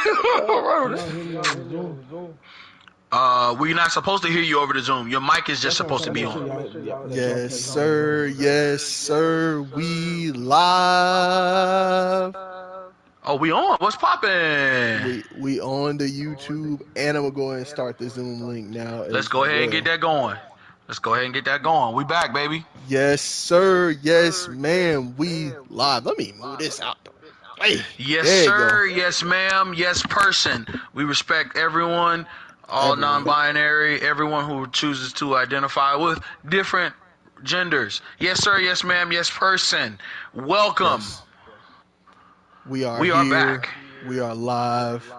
Y'all hear me on the Zoom? We're not supposed to hear you over the Zoom. Your mic is just That's what I'm supposed to trying be to on. make sure y'all that y'all Yes, can hear me sir. on Yes, sir. We live. Oh, we on? What's poppin'? We on the YouTube, and I'm gonna go ahead and start the Zoom link now Let's as go ahead and get well. that going. Let's go ahead and get that going. We back, baby. Yes, sir. Yes, ma'am. We live. Let me move this out. Hey, Yes, there you go. sir. Yes, ma'am. Yes, person. We respect everyone, all Everyone. non-binary, everyone who chooses to identify with different genders. Yes, sir. Yes, ma'am. Yes, person. Welcome. Yes. We are We are here. back. We are live,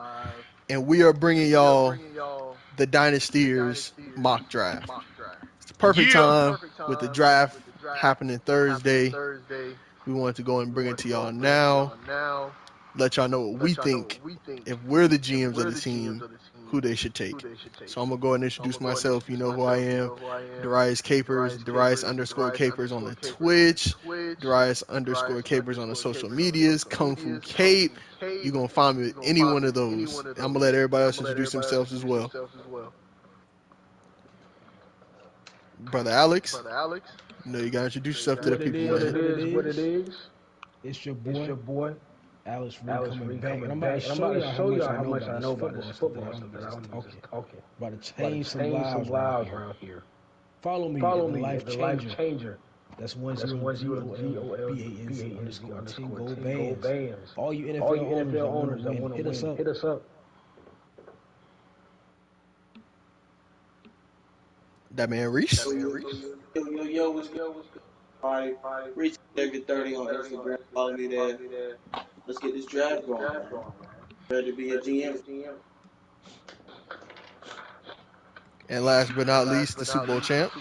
and we are bringing y'all the Dynasters mock draft. It's the perfect Yeah. time with the draft happening Thursday. We want to go and bring it to y'all now. Let y'all know what we think if we're the GMs of the team, who they should take. So I'm gonna go and introduce myself. You know who I am. Darius Capers, Darius underscore Capers on the Twitch, Darius underscore Capers on the social medias, Kung Fu Cape. You're gonna find me with any one of those. And I'm gonna let everybody else introduce themselves as well. Brother Alex, you know you gotta introduce yourself to the what it people, is, man. what it is. It's your boy, Alex Reed coming back, and I'm about to show y'all how much I know about this football stuff that I don't be just talking. About to change some lives around here. Follow me at the Life Changer. That's 10GOLBANZ underscore 10 gold bands. All you NFL owners that want to win, hit us up. That man Reese. Yo, what's good? Alright, reach every 30 on Instagram. Follow me there. Let's get this draft going, man. Ready to be a GM. And last but not least, the Super Bowl champ.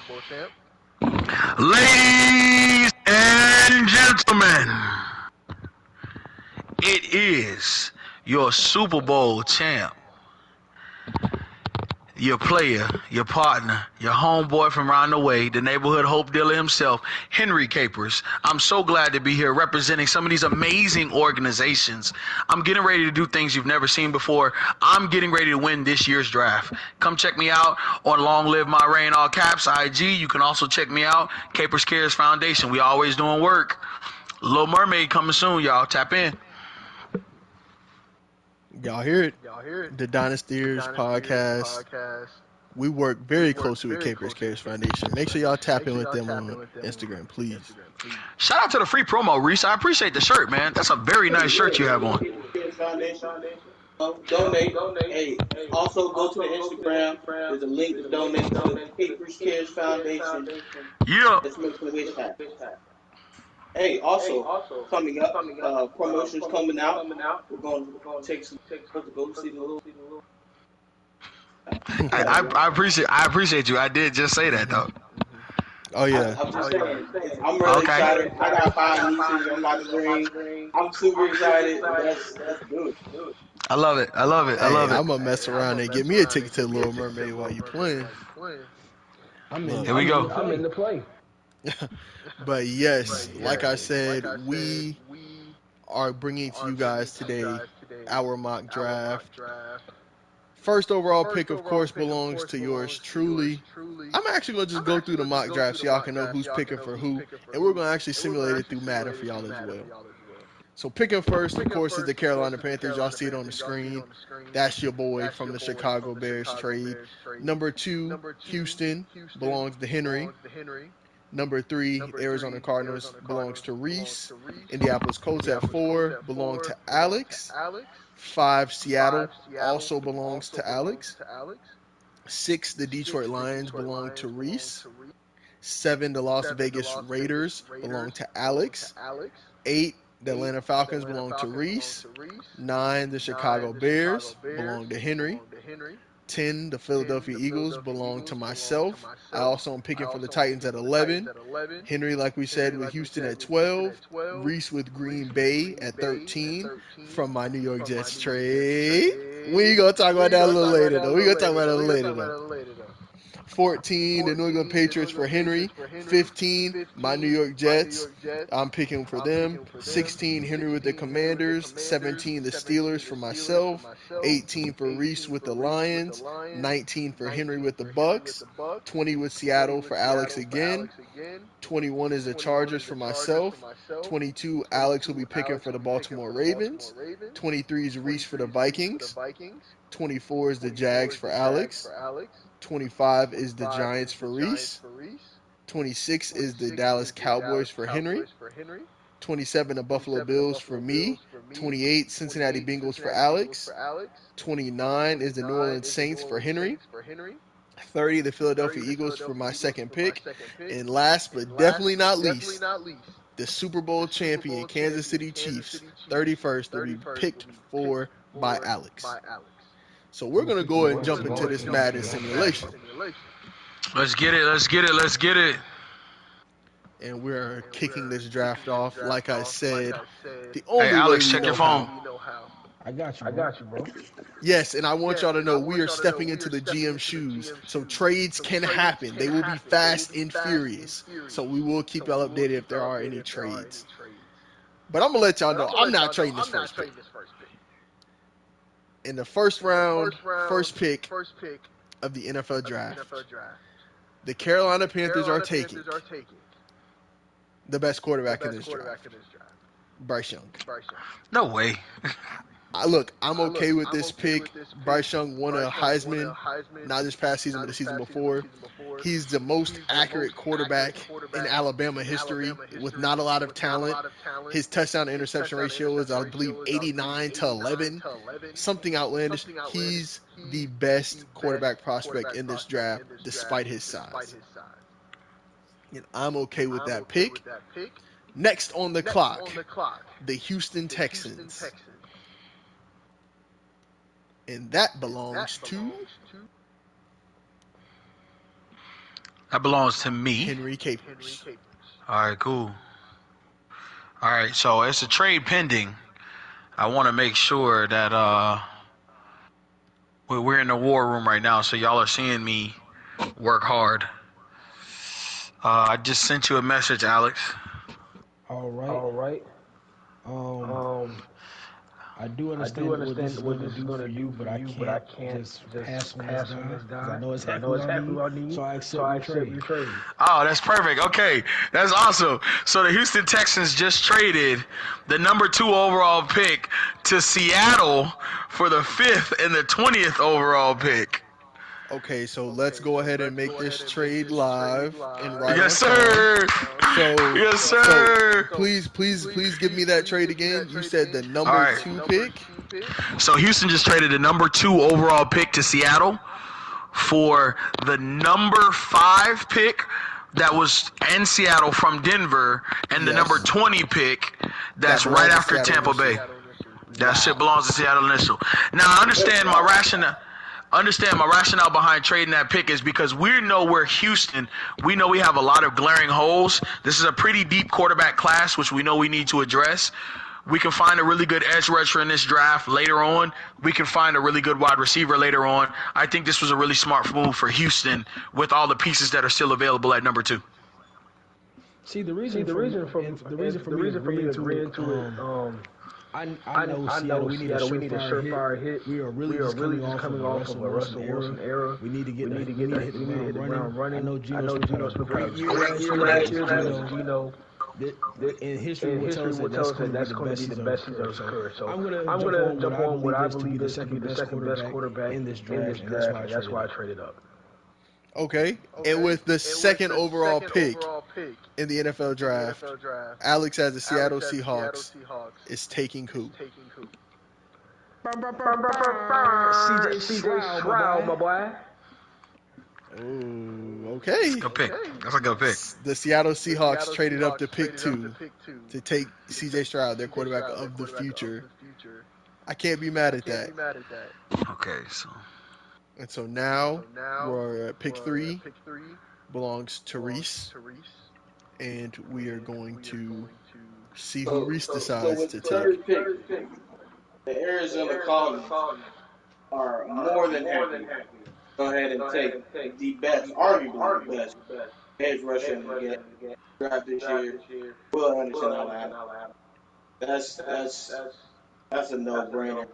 Ladies and gentlemen, it is your Super Bowl champ, your player, your partner, your homeboy from around the way, the neighborhood hope dealer himself, Henry Capers. I'm so glad to be here representing some of these amazing organizations. I'm getting ready to do things you've never seen before. I'm getting ready to win this year's draft. Come check me out on Long Live My Reign, all caps, IG. You can also check me out, Capers Cares Foundation. We always doing work. Little Mermaid coming soon, y'all. Tap in. Y'all hear it? The Dynasters podcast. We work very closely with Capers Cares Foundation. Make sure y'all tap in with them on Instagram, please. Shout out to the free promo, Reese. I appreciate the shirt, man. That's a very nice shirt you have on. Kids Foundation. Donate. Hey, also go to the Instagram. There's a link to donate to the Papers Kids Foundation. Yeah. Let's make some wish happen. Hey, also coming up, promotions coming out. We're going to take some to go see the little. I appreciate you. I did just say that though. Oh yeah. I'm just saying. I'm really excited. I got 5 nieces. I'm about to bring. I'm super excited. Let's do it. I love it. I love it. I Hey, love it. I'm gonna mess around and get me a ticket to the Little Mermaid while you playing. Here we go. I'm in the play. But yes, like I said, we are bringing to you guys today our mock draft. First overall pick, of course, belongs to yours truly. I'm actually going to just go through the mock draft so y'all can know who's picking for who, and we're going to actually simulate it through Madden for y'all as well. So picking first, of course, is the Carolina Panthers. Y'all see it on the screen. That's your boy from the Chicago Bears trade. Number 2, Houston, belongs to Henry. Number 3, Arizona Cardinals, belongs to Reese. Indianapolis Colts at 4, belong to Alex. 5, Seattle, also belongs to Alex. 6, the Detroit Lions, belong to Reese. 7, the Las Vegas Raiders, belong to Alex. 8, the Atlanta Falcons, belong to Reese. 9, the Chicago Bears, belong to Henry. 10, the Philadelphia Eagles, belong to myself. I also am picking for the Titans at 11. Henry, like we said, with Houston at 12. Reese with Green Bay at 13 from my New York Jets trade. We going to talk about that a little later, though. 14, the New England Patriots for Henry. 15, my New York Jets. I'm picking for them. 16, Henry with the Commanders. 17, the Steelers for myself. 18 for Reese with the Lions. 19 for Henry with the Bucks. 20 with Seattle for Alex again. 21 is the Chargers for myself. 22, Alex will be picking for the Baltimore Ravens. 23 is Reese for the Vikings. 24 is the Jags for Alex. 25 is the Giants for Reese. 26 is the Dallas Cowboys for Henry. 27, the Buffalo Bills for me. 28, Cincinnati Bengals for Alex. 29 is the New Orleans Saints for Henry. 30, the Philadelphia Eagles for my second pick. And last but definitely not least, the Super Bowl champion Kansas City Chiefs, 31st, will be picked for by Alex. So we're going to go ahead and jump into this Madden simulation. Let's get it. Let's get it. Let's get it. And we're kicking this draft off. Like I said, the Hey, only Alex, way we check know your phone. how. I got you, bro. Yes, and I want y'all to know we are stepping into the GM shoes, so trades can happen. They will be fast and furious. So we will keep y'all updated if there are any trades. But I'm going to let y'all know I'm not trading this first pick. In the first round, first pick of the NFL draft, the Carolina Panthers are taking the best quarterback in this draft, Bryce Young. No way. Look, I'm okay with this pick. Bryce Young won a Heisman, not this past season, but the season before. He's the most accurate quarterback in Alabama history with not a lot of talent. His touchdown to interception ratio is, I believe, 89 to 11, something outlandish. He's the best quarterback prospect in this draft, despite his size. And I'm okay with that pick. Next on the clock, the Houston Texans. And that belongs to me. Henry Capers. All right, cool. All right, so it's a trade pending. I want to make sure that we're in the war room right now, so y'all are seeing me work hard. I just sent you a message, Alex. All right. I do understand what this is going to do for you, but I can't just pass on this guy because I know exactly what I need. So I accept your trade. Oh, that's perfect. Okay, that's awesome. So the Houston Texans just traded the number 2 overall pick to Seattle for the 5th and the 20th overall pick. Okay, so let's go ahead and make this trade live and right Yes, on sir. So, Yes, sir. So please give me that trade again. You said the number 2 pick. So Houston just traded the number 2 overall pick to Seattle for the number 5 pick that was in Seattle from Denver, and the number 20 pick that's right after Tampa Bay. That shit belongs to Seattle Initial. Now I understand my rationale behind trading that pick is because we know we're Houston. We know we have a lot of glaring holes. This is a pretty deep quarterback class, which we know we need to address. We can find a really good edge rusher in this draft later on. We can find a really good wide receiver later on. I think this was a really smart move for Houston with all the pieces that are still available at number 2. See, the reason for me agreeing to it, I know Seattle, we need a surefire hit. We are really just coming off of a Russell Wilson era. We need to hit the ground running. I know Geno Smith had a great year last year. Geno, in history will tell us that that's going to be the best season of his career. So I'm going to jump on what I believe is to be the second best quarterback in this draft, and that's why I traded up. Okay, and with the second overall pick in the NFL draft, Alex has the Seattle Seahawks is taking who? CJ Stroud, my boy. Oh, okay. Good pick. That's a good pick. The Seattle Seahawks traded up to pick 2 to take CJ Stroud, their quarterback of the future. I can't be mad at that. Okay, so. And so now we're at pick 3, belongs to Reese. And we are going to see who Reese decides to take. Pick, the Arizona Cardinals are more than happy to go ahead and take the best, arguably the best edge rusher in the game draft this year. Will Anderson out of Alabama. That's a no-brainer.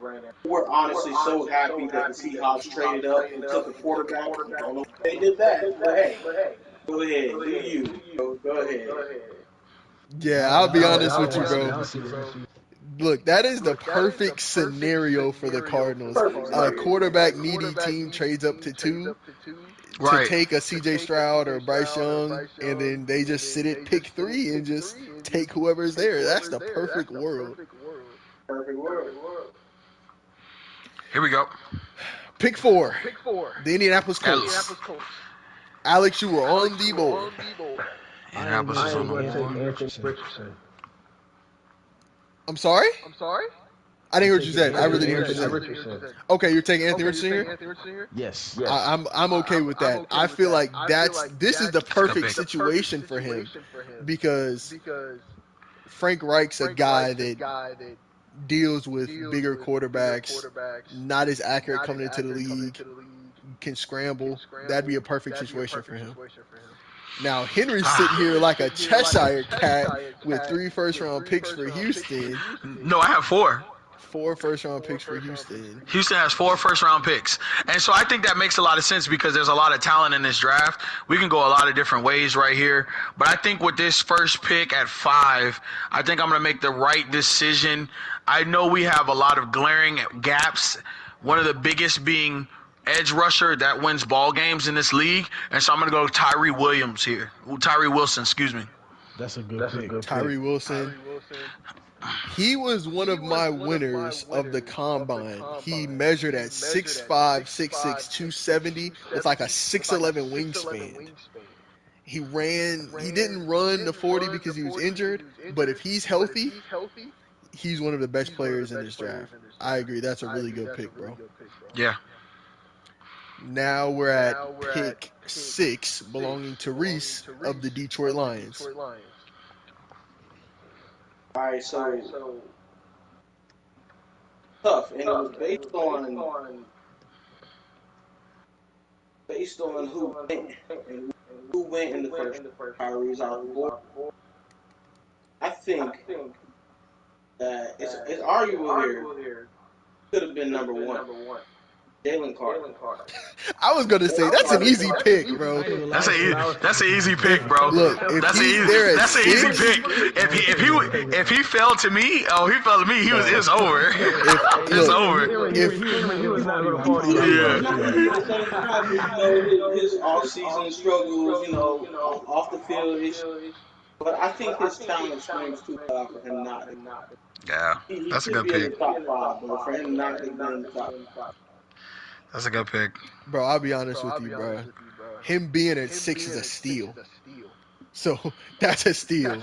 We're honestly so happy that the Seahawks traded up and took a quarterback. Don't know if they did that, but hey, go ahead, do you? Go ahead. Yeah, I'll be honest with That you, was bro. want to see this. Look, that is the perfect scenario for the Cardinals. Perfect A scenario. quarterback needy team trades up to 2 to Right. take a CJ Stroud or Bryce Young, and then they just sit at pick 3 and just take whoever's there. That's the perfect world. Perfect world. Here we go. Pick 4, the Indianapolis Alex. Colts. Alex, you were on the board. Indianapolis is on the Anthony board. Richardson. I'm sorry? I didn't hear what you said. I really Anthony didn't hear what you Richardson. said. Okay, you're taking Anthony Richardson here? Yes. I'm okay with that. I feel like this is the perfect pick. situation for him because Frank Reich's a guy that deals with bigger quarterbacks, not as accurate coming into the league, can scramble. That'd be a perfect situation for him. Now Henry's sitting here like a Cheshire cat with 3 first-round picks for Houston, No, I have 4. 4 first-round picks for Houston. Houston has 4 first-round picks. And so I think that makes a lot of sense because there's a lot of talent in this draft. We can go a lot of different ways right here. But I think with this first pick at 5, I think I'm going to make the right decision. I know we have a lot of glaring gaps, one of the biggest being edge rusher that wins ball games in this league. And so I'm going to go Tyree Wilson, excuse me. That's a good pick. Tyree Wilson. He was one of my winners of the combine. He measured at 6'5", 6'6", 270 with like a 6'11" wingspan. He didn't run the 40 because he was injured, but if he's healthy, he's one of the best players in this draft. I agree. That's a really good pick, bro. Yeah. Now we're at pick 6, belonging to Reese of the Detroit Lions. All right, so tough, and it was based on who went and who went in the first. Kyrie's out the board. I think that it's arguable here. Could have been number 1. Jalen Carter. I was gonna say that's an easy pick, bro. That's an easy pick, bro. Look, if that's he's there at that's an easy 6, pick. If he fell to me, he fell to me. It's over. It's over. He was not going to party. His off-season struggles, off the field issues. But I think his talent screams too far for him not to. Yeah, that's a good pick. In the top 5, but for him not to be in the top 5. That's a good pick. Bro, I'll be honest with you, bro. Him being at 6 is a steal. So that's a steal.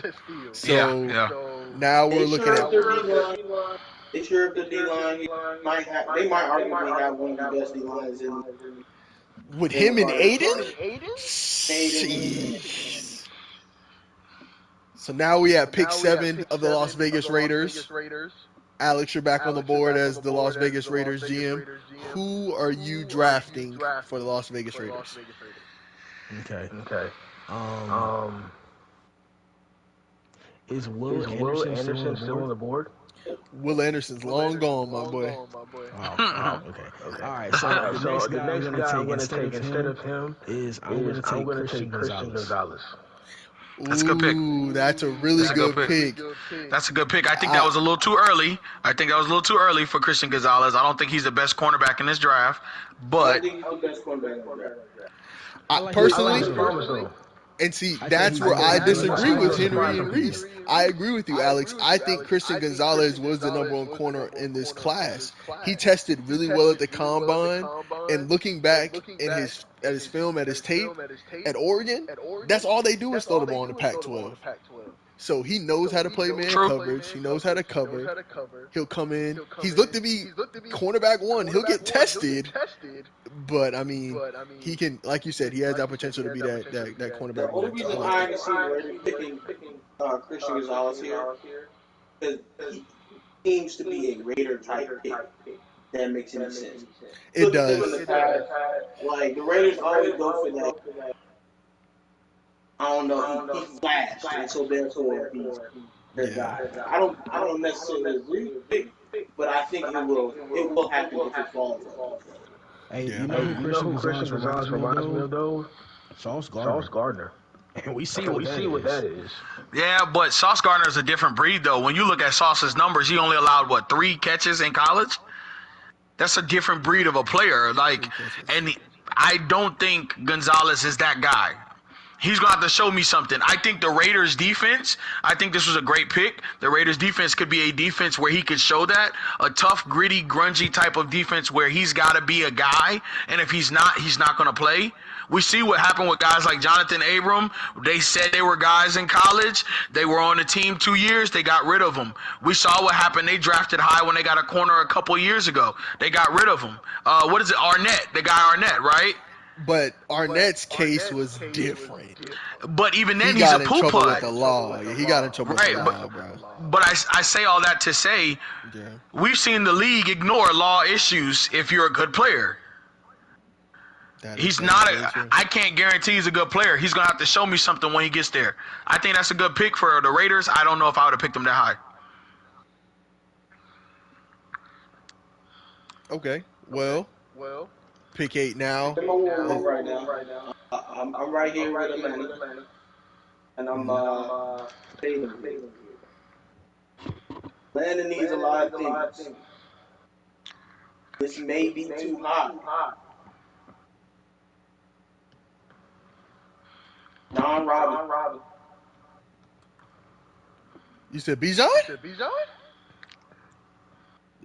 So now we're looking at. They sure if the D-line they might arguably have one of the best D-lines in. With him and Aiden? Jeez. So now we have pick 7 of the Las Vegas Raiders. Alex, you're back on the board as the Las Vegas Raiders GM. Who are you drafting for the Las Vegas Raiders? Okay. Is Will Anderson still on the board? Will Anderson's long gone, my boy. Oh, okay. All right. So the next guy I'm going to take instead of him is I'm going to take Christian Gonzalez. That's a good pick. Ooh, that's a really good pick. That's a good pick. I think that was a little too early. For Christian Gonzalez. I don't think he's the best cornerback in this draft. But personally, and see, that's where I disagree with Henry and Reese. I agree with you, Alex. I think Christian Gonzalez was the number 1 corner in this class. He tested really well at the combine, and looking back at his film, at his tape, at Oregon, that's all they do is throw the ball in the Pac-12. So he knows how to play man coverage. He knows how to cover. He'll come in. He's looked to be cornerback 1. He'll get tested. But, I mean, he can, like you said, he has that potential to be that cornerback. The only reason I see the Raiders picking Christian Gonzalez here is he seems to be a Raider-type pick. That makes any sense. It does. Like, the Raiders always go for that I don't know, he flashed, and so therefore he's their guy. I don't necessarily agree with it, but I think it will happen if it falls that way. Hey, Yeah. you know who Christian Gonzalez reminds me of, though? Sauce Gardner. And we see what that is. Yeah, but Sauce Gardner is a different breed, though. When you look at Sauce's numbers, he only allowed, 3 catches in college? That's a different breed of a player. I don't think Gonzalez is that guy. He's going to have to show me something. I think the Raiders defense, I think this was a great pick. The Raiders defense could be a defense where he could show that. A tough, gritty, grungy type of defense where he's got to be a guy. And if he's not going to play. We see what happened with guys like Jonathan Abram. They said they were guys in college. They were on the team 2 years. They got rid of them. We saw what happened. They drafted high when they got a corner a couple years ago. They got rid of him. What is it? Arnett. The guy Arnett, right? But Arnett's case was different. But even then, He he's got a in poop trouble putt. with the law. Yeah, he got in trouble with the law, bro. But I say all that to say, we've seen the league ignore law issues if you're a good player. He's not I can't guarantee he's a good player. He's going to have to show me something when he gets there. I think that's a good pick for the Raiders. I don't know if I would have picked him that high. Okay. Well, pick 8 now. Right now. I'm right here with Atlanta, and I'm fading here. Atlanta needs a lot of things. This may be too high. John Robinson. You said Bijan?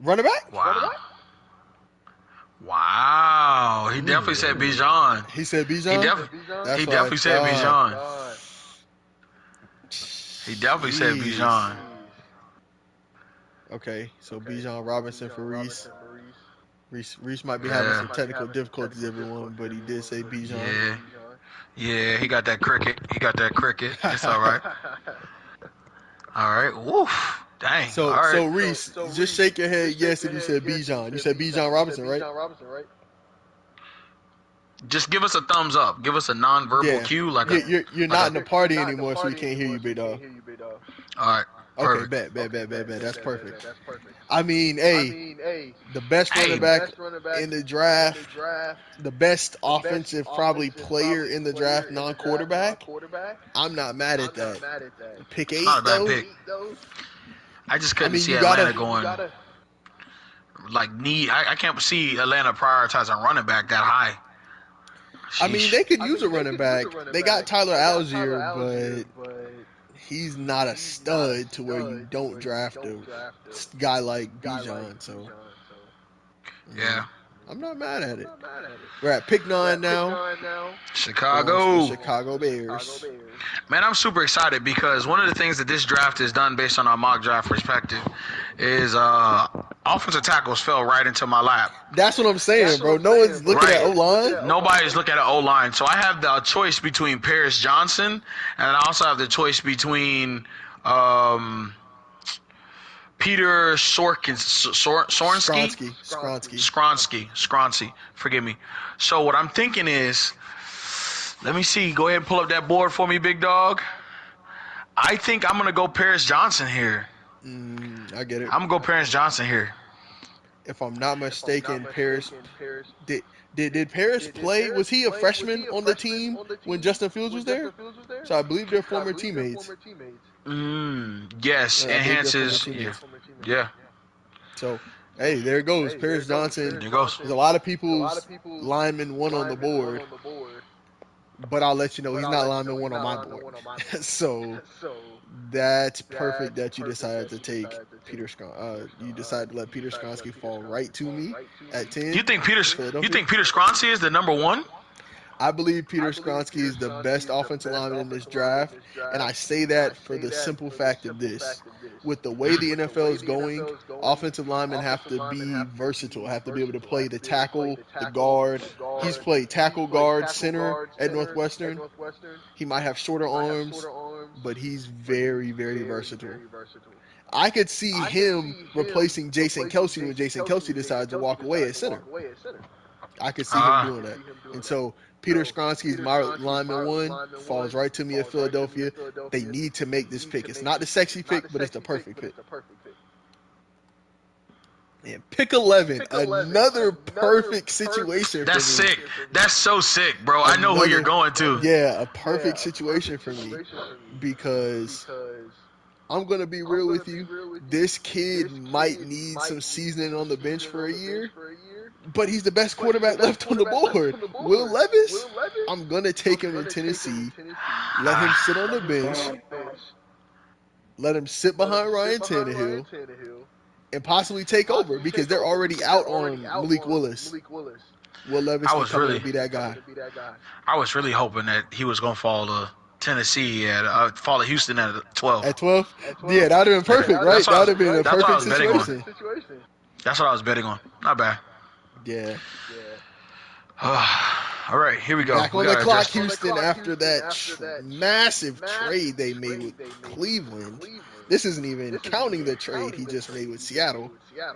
Running back? Wow. He definitely said Bijan. He said Bijan? He definitely said Bijan. He definitely said Bijan. Okay, so Bijan Robinson for Reese. Reese might be having some technical difficulties, everyone, but he did say Bijan. Yeah, he got that cricket. It's all right. All right. Woof. Dang. So, all right. so Reese, just shake your head yes if you said Bijan. You said Bijan Robinson, right? Just give us a thumbs up. Give us a non-verbal cue. You're not in the party anymore, so we can't hear you, big dog. All right. Perfect. Okay, bet. That's perfect. I mean, the best running back in the draft, the best offensive probably player in the draft, non-quarterback. I'm not mad at that. Pick 8, not a bad though. pick. I just couldn't see Atlanta going. I can't see Atlanta prioritizing running back that high. Sheesh. I mean, they could use a running back. They got Tyler Algier, but he's not a stud to where you don't draft a guy like Bijan. So, yeah. I'm not mad at it. We're at pick 9 now. Chicago Bears. Man, I'm super excited because one of the things that this draft has done based on our mock draft perspective is offensive tackles fell right into my lap. That's what I'm saying, bro. No one's looking at O-line. Nobody's looking at O-line. So I have the choice between Paris Johnson, and I also have the choice between Peter Skronsky. Forgive me. So what I'm thinking is, let me see. Go ahead and pull up that board for me, big dog. I think I'm going to go Paris Johnson here. I get it. I'm going to go Paris Johnson here. If I'm not mistaken, Paris did Paris play? Was he a freshman on the team when Justin Fields was there? So I believe they're former teammates. Yes, enhances. Yeah. So, hey, there it goes. Paris Johnson. There goes. There's a lot of people's lineman 1 on the board. But I'll let you know he's not lineman 1 on my board. So that's perfect that you decided to take Peter you decided to let Peter Skronsky fall right to me at 10. You think Peter Skronsky is the number 1? I believe Peter Skronsky is the best offensive lineman in this draft, and I say that for the simple fact of this. With the way the NFL is going, offensive linemen have to be versatile, have to be able to play the tackle, the guard. He's played tackle, guard, center at Northwestern. He might have shorter arms, but he's very, very versatile. I could see him replacing Jason Kelce when Jason Kelce decides to walk away at center. I could see him doing that. And so Peter Skronsky's my lineman one falls right to me at Philadelphia. They need to make this pick. It's not the sexy pick, but it's the perfect pick. And pick 11, another perfect situation for me. That's sick. That's so sick, bro. I know who you're going to. Yeah, a perfect situation for me because I'm going to be real with you. This kid might need some seasoning on the bench for a year, but he's the best quarterback left on the board. Will Levis, I'm going to take him in Tennessee, let him sit on the bench, let him sit behind Ryan Tannehill, and possibly take over because they're already out on Malik Willis. Will Levis can come in and be that guy. I was really hoping that he was going to fall to Tennessee and fall to Houston at 12. At 12? Yeah, that would have been perfect, right? That would have been a perfect situation. That's what I was betting on. Not bad. Yeah. All right, here we go. Back on the clock, Houston, after that massive trade they made with Cleveland. This isn't even counting the trade he just made with Seattle. Yeah,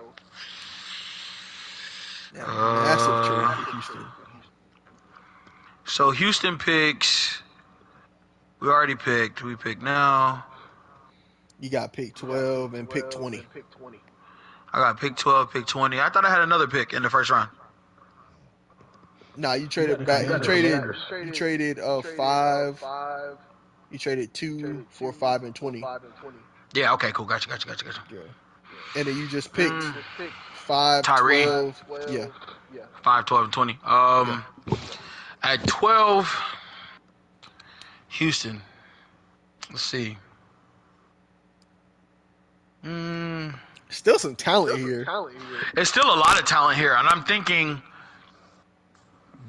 massive trade for Houston. So Houston picks. We already picked. We pick now. You got pick 12 and pick 20. I got pick 12, pick 20. I thought I had another pick in the first round. Nah, you traded back. You traded 5. You traded 2 for 5 and 20. Yeah. Okay. Cool. Gotcha. Yeah. And then you just picked 5, Tyree. 12. Yeah. 5, 12, and 20. At 12, Houston. Let's see. Still some talent here. There's still a lot of talent here, and I'm thinking,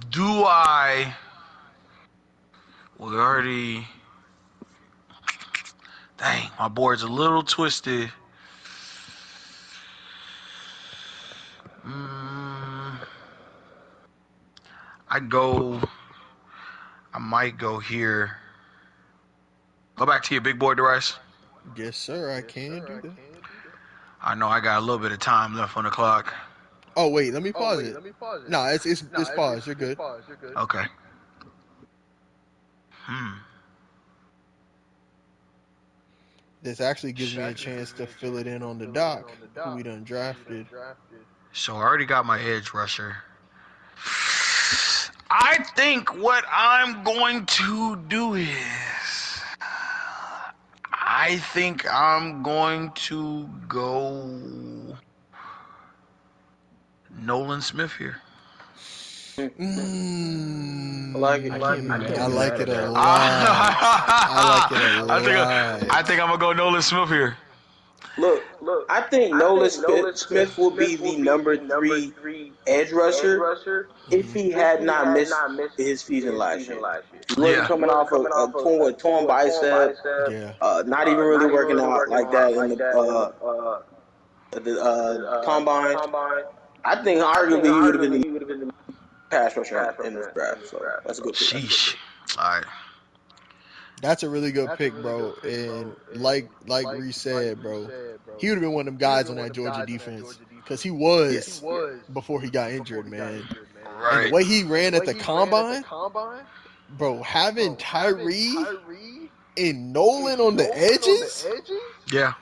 do I? We already. Dang, my board's a little twisted. I might go here. Go back to your big board, DeRice. Yes, sir. I can do that. I know I got a little bit of time left on the clock. Oh wait, let me pause it. No, it's paused. You're good. Okay. This actually gives me a chance to fill it in on the doc, who we done drafted. So I already got my edge rusher. I think what I'm going to do is I think I'm going to go Nolan Smith here. I like it. I like it a lot. I think I'm gonna go Nolan Smith here. Look, I think Nolan Smith will be the number 3 edge rusher if he had not missed his season last year. He wasn't coming off a torn bicep, not even really working out like that in the combine. I think arguably he would have been the pass rusher in this draft. So that's a good pick. Sheesh. All right. That's a really good pick, bro. And like Reese said, bro, he would have been one of them guys on that Georgia defense because he was before he got injured, man. Right. And the way he ran at the combine, bro, having Tyree and Nolan on the edges, yeah,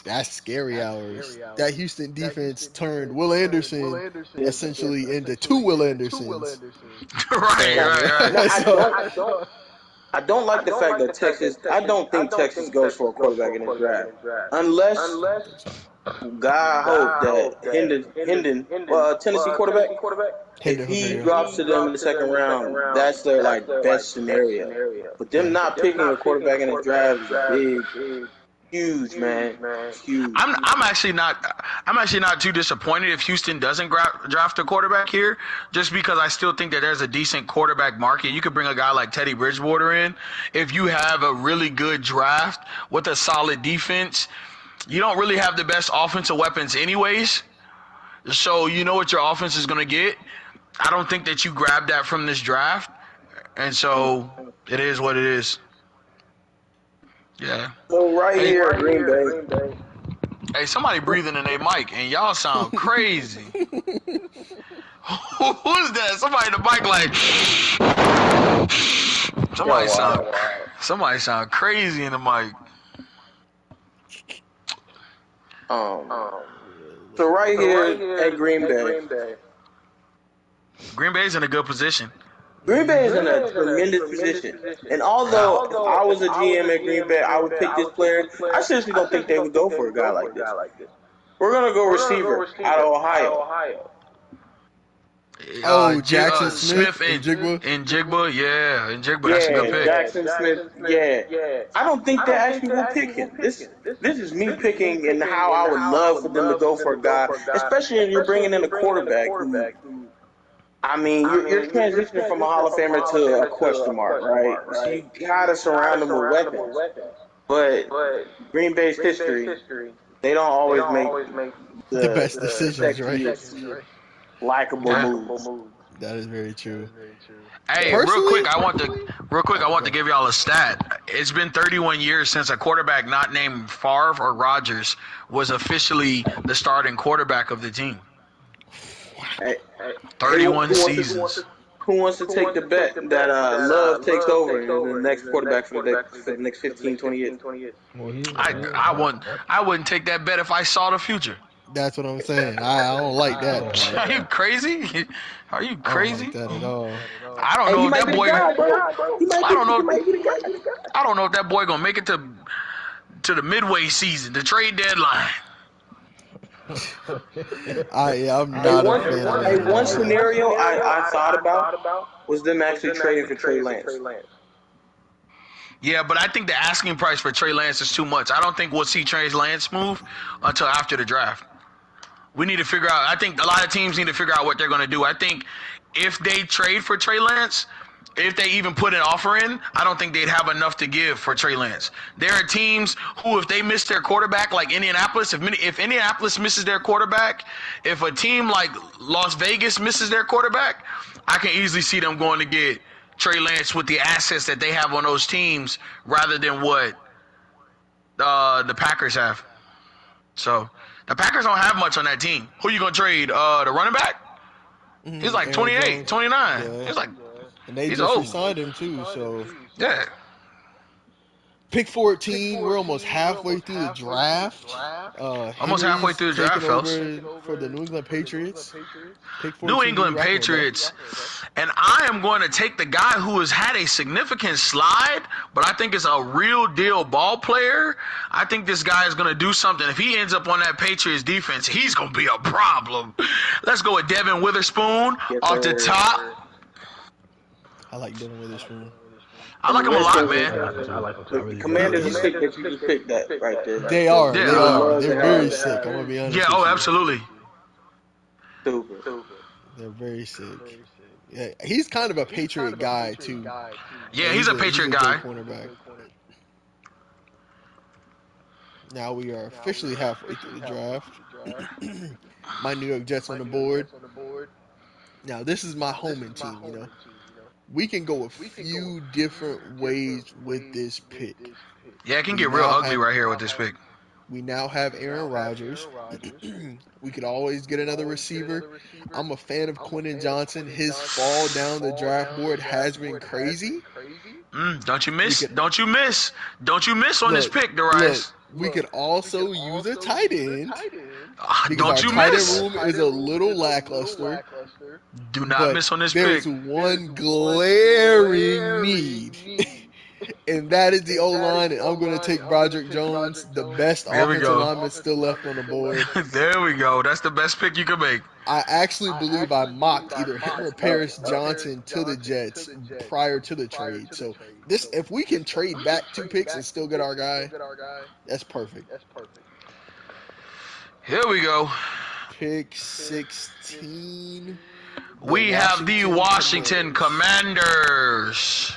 that's scary hours. That Houston defense turned Will Anderson essentially into 2 Will Andersons. Right. I don't like the fact that Texas. I don't think Texas goes for a quarterback in the draft, unless God hope that Hendon, Tennessee quarterback, if he drops to them in the second round, that's their best scenario. But them not picking a quarterback in the draft is huge, man. Huge. I'm actually not too disappointed if Houston doesn't draft a quarterback here, just because I still think that there's a decent quarterback market. You could bring a guy like Teddy Bridgewater in if you have a really good draft with a solid defense. You don't really have the best offensive weapons anyways, so you know what your offense is going to get. I don't think that you grab that from this draft, and so it is what it is. Yeah. So here, Green Bay. Hey, somebody breathing in their mic, and y'all sound crazy. Who's that? Somebody in the mic like. Somebody sound crazy in the mic. So right here at Green Bay. Green Bay's in a good position. Green Bay is in a tremendous position. And although if I was a GM at Green Bay, I would pick this player, I seriously don't think they would go for a guy like this. We're going to go receiver out of Ohio. Jackson Smith and Jigba. And Jigba, that's a good pick. Jackson Smith, I don't think they actually will pick him. This is me picking and how I would love for them to go for a guy, especially if you're bringing in a quarterback who, I mean, you're transitioning from a Hall of Famer to a question mark, right? So you gotta surround them with weapons. But Green Bay's history, they don't always make the best decisions, right? Likeable moves. That is very true. Hey, real quick, I want to give y'all a stat. It's been 31 years since a quarterback not named Favre or Rodgers was officially the starting quarterback of the team. 31 seasons. Who wants to take the bet that Love takes over and is the next quarterback for the next 15, 20 years? I wouldn't take that bet if I saw the future. That's what I'm saying. I don't like that. Are you crazy? Are you crazy? I don't like that at all. I don't know if that boy. I don't know if that boy gonna make it to the midway season, the trade deadline. I'm not a fan of that. One scenario I thought about was them actually trading for Trey Lance. Yeah, but I think the asking price for Trey Lance is too much. I don't think we'll see Trey Lance move until after the draft. We need to figure out. I think a lot of teams need to figure out what they're going to do. I think if they trade for Trey Lance, if they even put an offer in, I don't think they'd have enough to give for Trey Lance. There are teams who, if they miss their quarterback, like Indianapolis, if Indianapolis misses their quarterback, if a team like Las Vegas misses their quarterback, I can easily see them going to get Trey Lance with the assets that they have on those teams rather than what the Packers have. So the Packers don't have much on that team. Who you going to trade? The running back? He's like 28, 29. Yeah. He's like, and they he's just old. signed him too, so. Yeah. Pick 14, we're almost halfway through the draft. Almost halfway through the draft, fellas. For the New England Patriots. New England Patriots. And I am going to take the guy who has had a significant slide, but I think is a real deal ball player. I think this guy is going to do something. If he ends up on that Patriots defense, he's going to be a problem. Let's go with Devin Witherspoon off the top. I like Devin Witherspoon. I like him a lot, man. I like him. The Commanders are sick that you just picked that right there. They are. They're very sick. I'm gonna be honest. Yeah. Oh, absolutely. Super. They're very sick. Yeah, he's kind of a Patriot guy too. Yeah, he's a Patriot guy. Cornerback. Now we are officially halfway through the draft. My New York Jets on the board. Now this is my homing team. You know. We can go a few different ways with this pick. Yeah, it can get real ugly right here with this pick. We now have Aaron Rodgers. We could always get another receiver. I'm a fan of Quentin Johnson. His fall down the draft board has been crazy. Don't you miss on this pick, Darius. We could also use a tight end. Don't you miss. Our tight end room is a little lackluster. Do not miss on this pick. There's one glaring need, and that is the O-line, and I'm going to take Broderick Jones, the best offensive lineman still left on the board. There we go. That's the best pick you can make. I actually believe I mocked either him or Paris Johnson to the Jets prior to the trade. So if we can trade back 2 picks and still get our guy, that's perfect. Here we go. Pick 16. We have the Washington Commanders.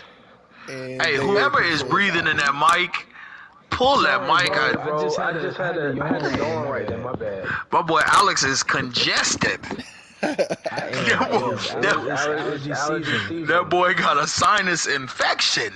And hey, whoever is breathing in that mic, pull that mic out. I just had a yawn right there. My bad. My boy Alex is congested. That boy got a sinus infection.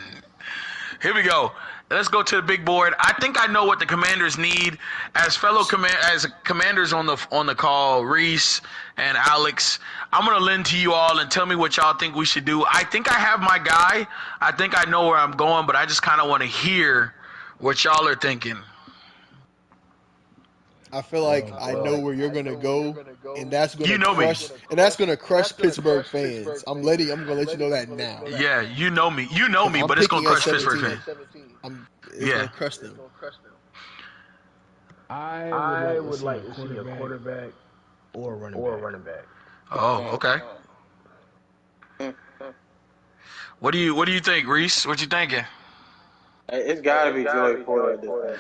Here we go. Let's go to the big board. I think I know what the Commanders need. As commanders on the call, Reese and Alex, I'm gonna lend to you all and tell me what y'all think we should do. I think I have my guy. I think I know where I'm going, but I just kind of want to hear what y'all are thinking. I feel like I know where you're gonna go, and that's gonna You know me. crush Pittsburgh fans. I'm gonna let you know that now. Yeah, you know me. You know me, I'm but it's gonna picking at crush Pittsburgh 17. fans. It's gonna crush them. I would like to see a quarterback or a running back. Oh, okay. What do you think, Reese? What you thinking? It's got to be Joey Porter at this point.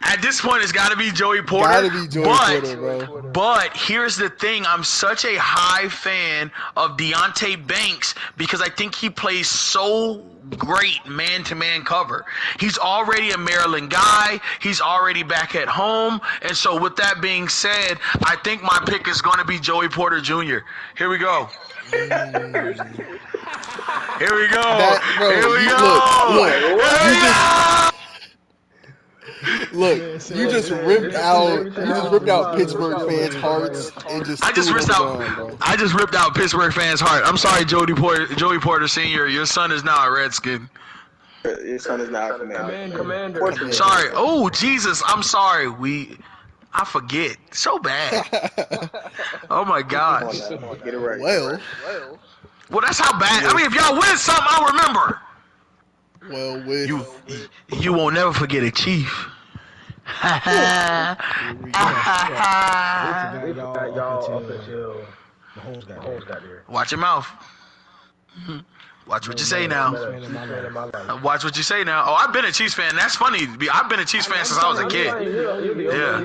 At this point, it's got to be Joey Porter. Gotta be Joey Porter, bro. But here's the thing. I'm such a high fan of Deonte Banks because I think he plays so great man-to-man cover. He's already a Maryland guy. He's already back at home. And so with that being said, I think my pick is going to be Joey Porter Jr. Here we go. Here we go. Here we go. Look, you just ripped out Pittsburgh fans' hearts and just I just ripped out Pittsburgh fans' heart. I'm sorry, Joey Porter Sr. Your son is now a Redskin. Your son is now a Commander. Sorry. Oh, Jesus. I'm sorry. I forget. So bad. Oh, my gosh. Get it right. Well, that's how bad. I mean, if y'all win something, I'll remember. Well, you won't never forget it, Chief. Watch your mouth. Watch what you say now. Watch what you say now. Oh, I've been a Chiefs fan. That's funny. I've been a Chiefs fan since I was a kid. Yeah.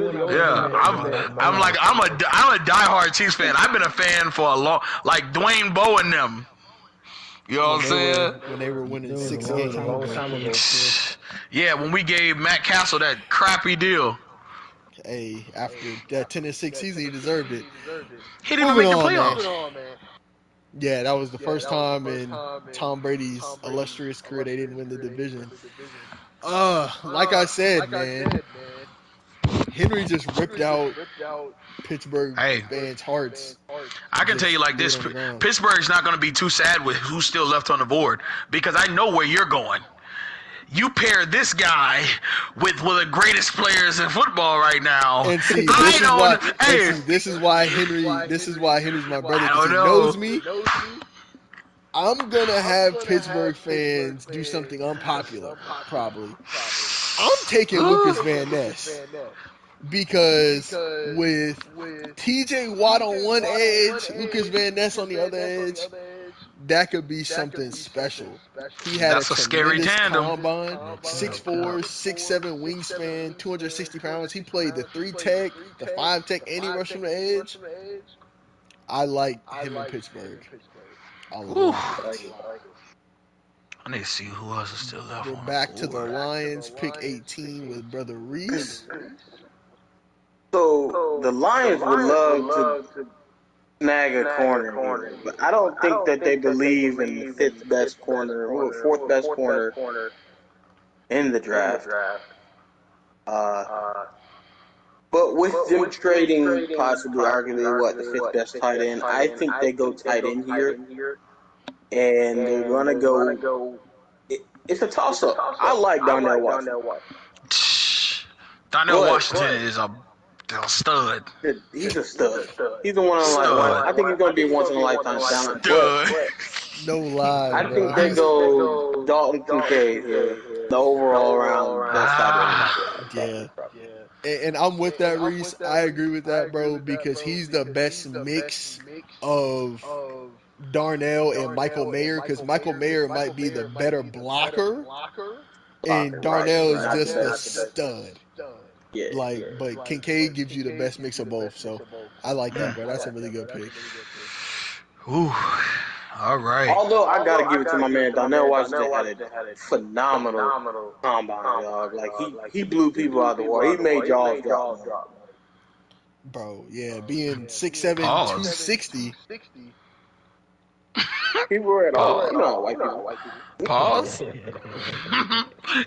I'm a diehard Chiefs fan. I've been a fan for a long, like Dwayne Bowe and them. You know what I'm saying? When they were winning 6 games. Yeah, when we gave Matt Castle that crappy deal. Hey, after that 10-6 season, he deserved it. He didn't even make the playoffs. Man. Yeah, that was the first time in Tom Brady's illustrious career they didn't win the division. Like I said, man, Henry just ripped out Pittsburgh fans' hearts. I can tell you like this, Pittsburgh's not going to be too sad with who's still left on the board because I know where you're going. You pair this guy with one of the greatest players in football right now. And see, this is why Henry's my brother. Because he knows me. I'm gonna have Pittsburgh fans do something unpopular, probably. I'm taking Lucas Van Ness. Because with TJ Watt on one edge, Lucas Van Ness on the other edge, that could be something special. He had a scary tandem. Combine, 6'4", 6'7" wingspan, 260 pounds. He played the 3-tech, the 5-tech, and he rushed from the edge. I like him in Pittsburgh. I need to see who else is still left. We're back to the Lions, pick 18 with Brother Reese. So the Lions would love to snag a corner here, but I don't think that they believe in the fifth best corner or fourth best corner in the draft. But with them trading possibly arguably the fifth best tight end, I think they go tight end here, and they're gonna go. It's a toss up. I like Darnell Washington. Darnell Washington is a stud. He's a stud. He's the one I think he's going to be once in a lifetime talent. But no lie. I think they go Dalton Kincaid, the overall round best tight end. Yeah. And I'm with that, Reese. I agree with that, bro, because he's the best mix of Darnell and Michael Mayer, because Michael Mayer might be the better blocker, and Darnell is just a stud. Yeah, but Kincaid gives you the best mix of both, so I like that, bro. That's a really good pick. Ooh, all right. Although I gotta give it to my man Darnell Washington had a phenomenal combine, dog. Like he blew people out the water. He made y'all drop. Bro, yeah, being 6'7", 260. People at all. You know how white people. Pause.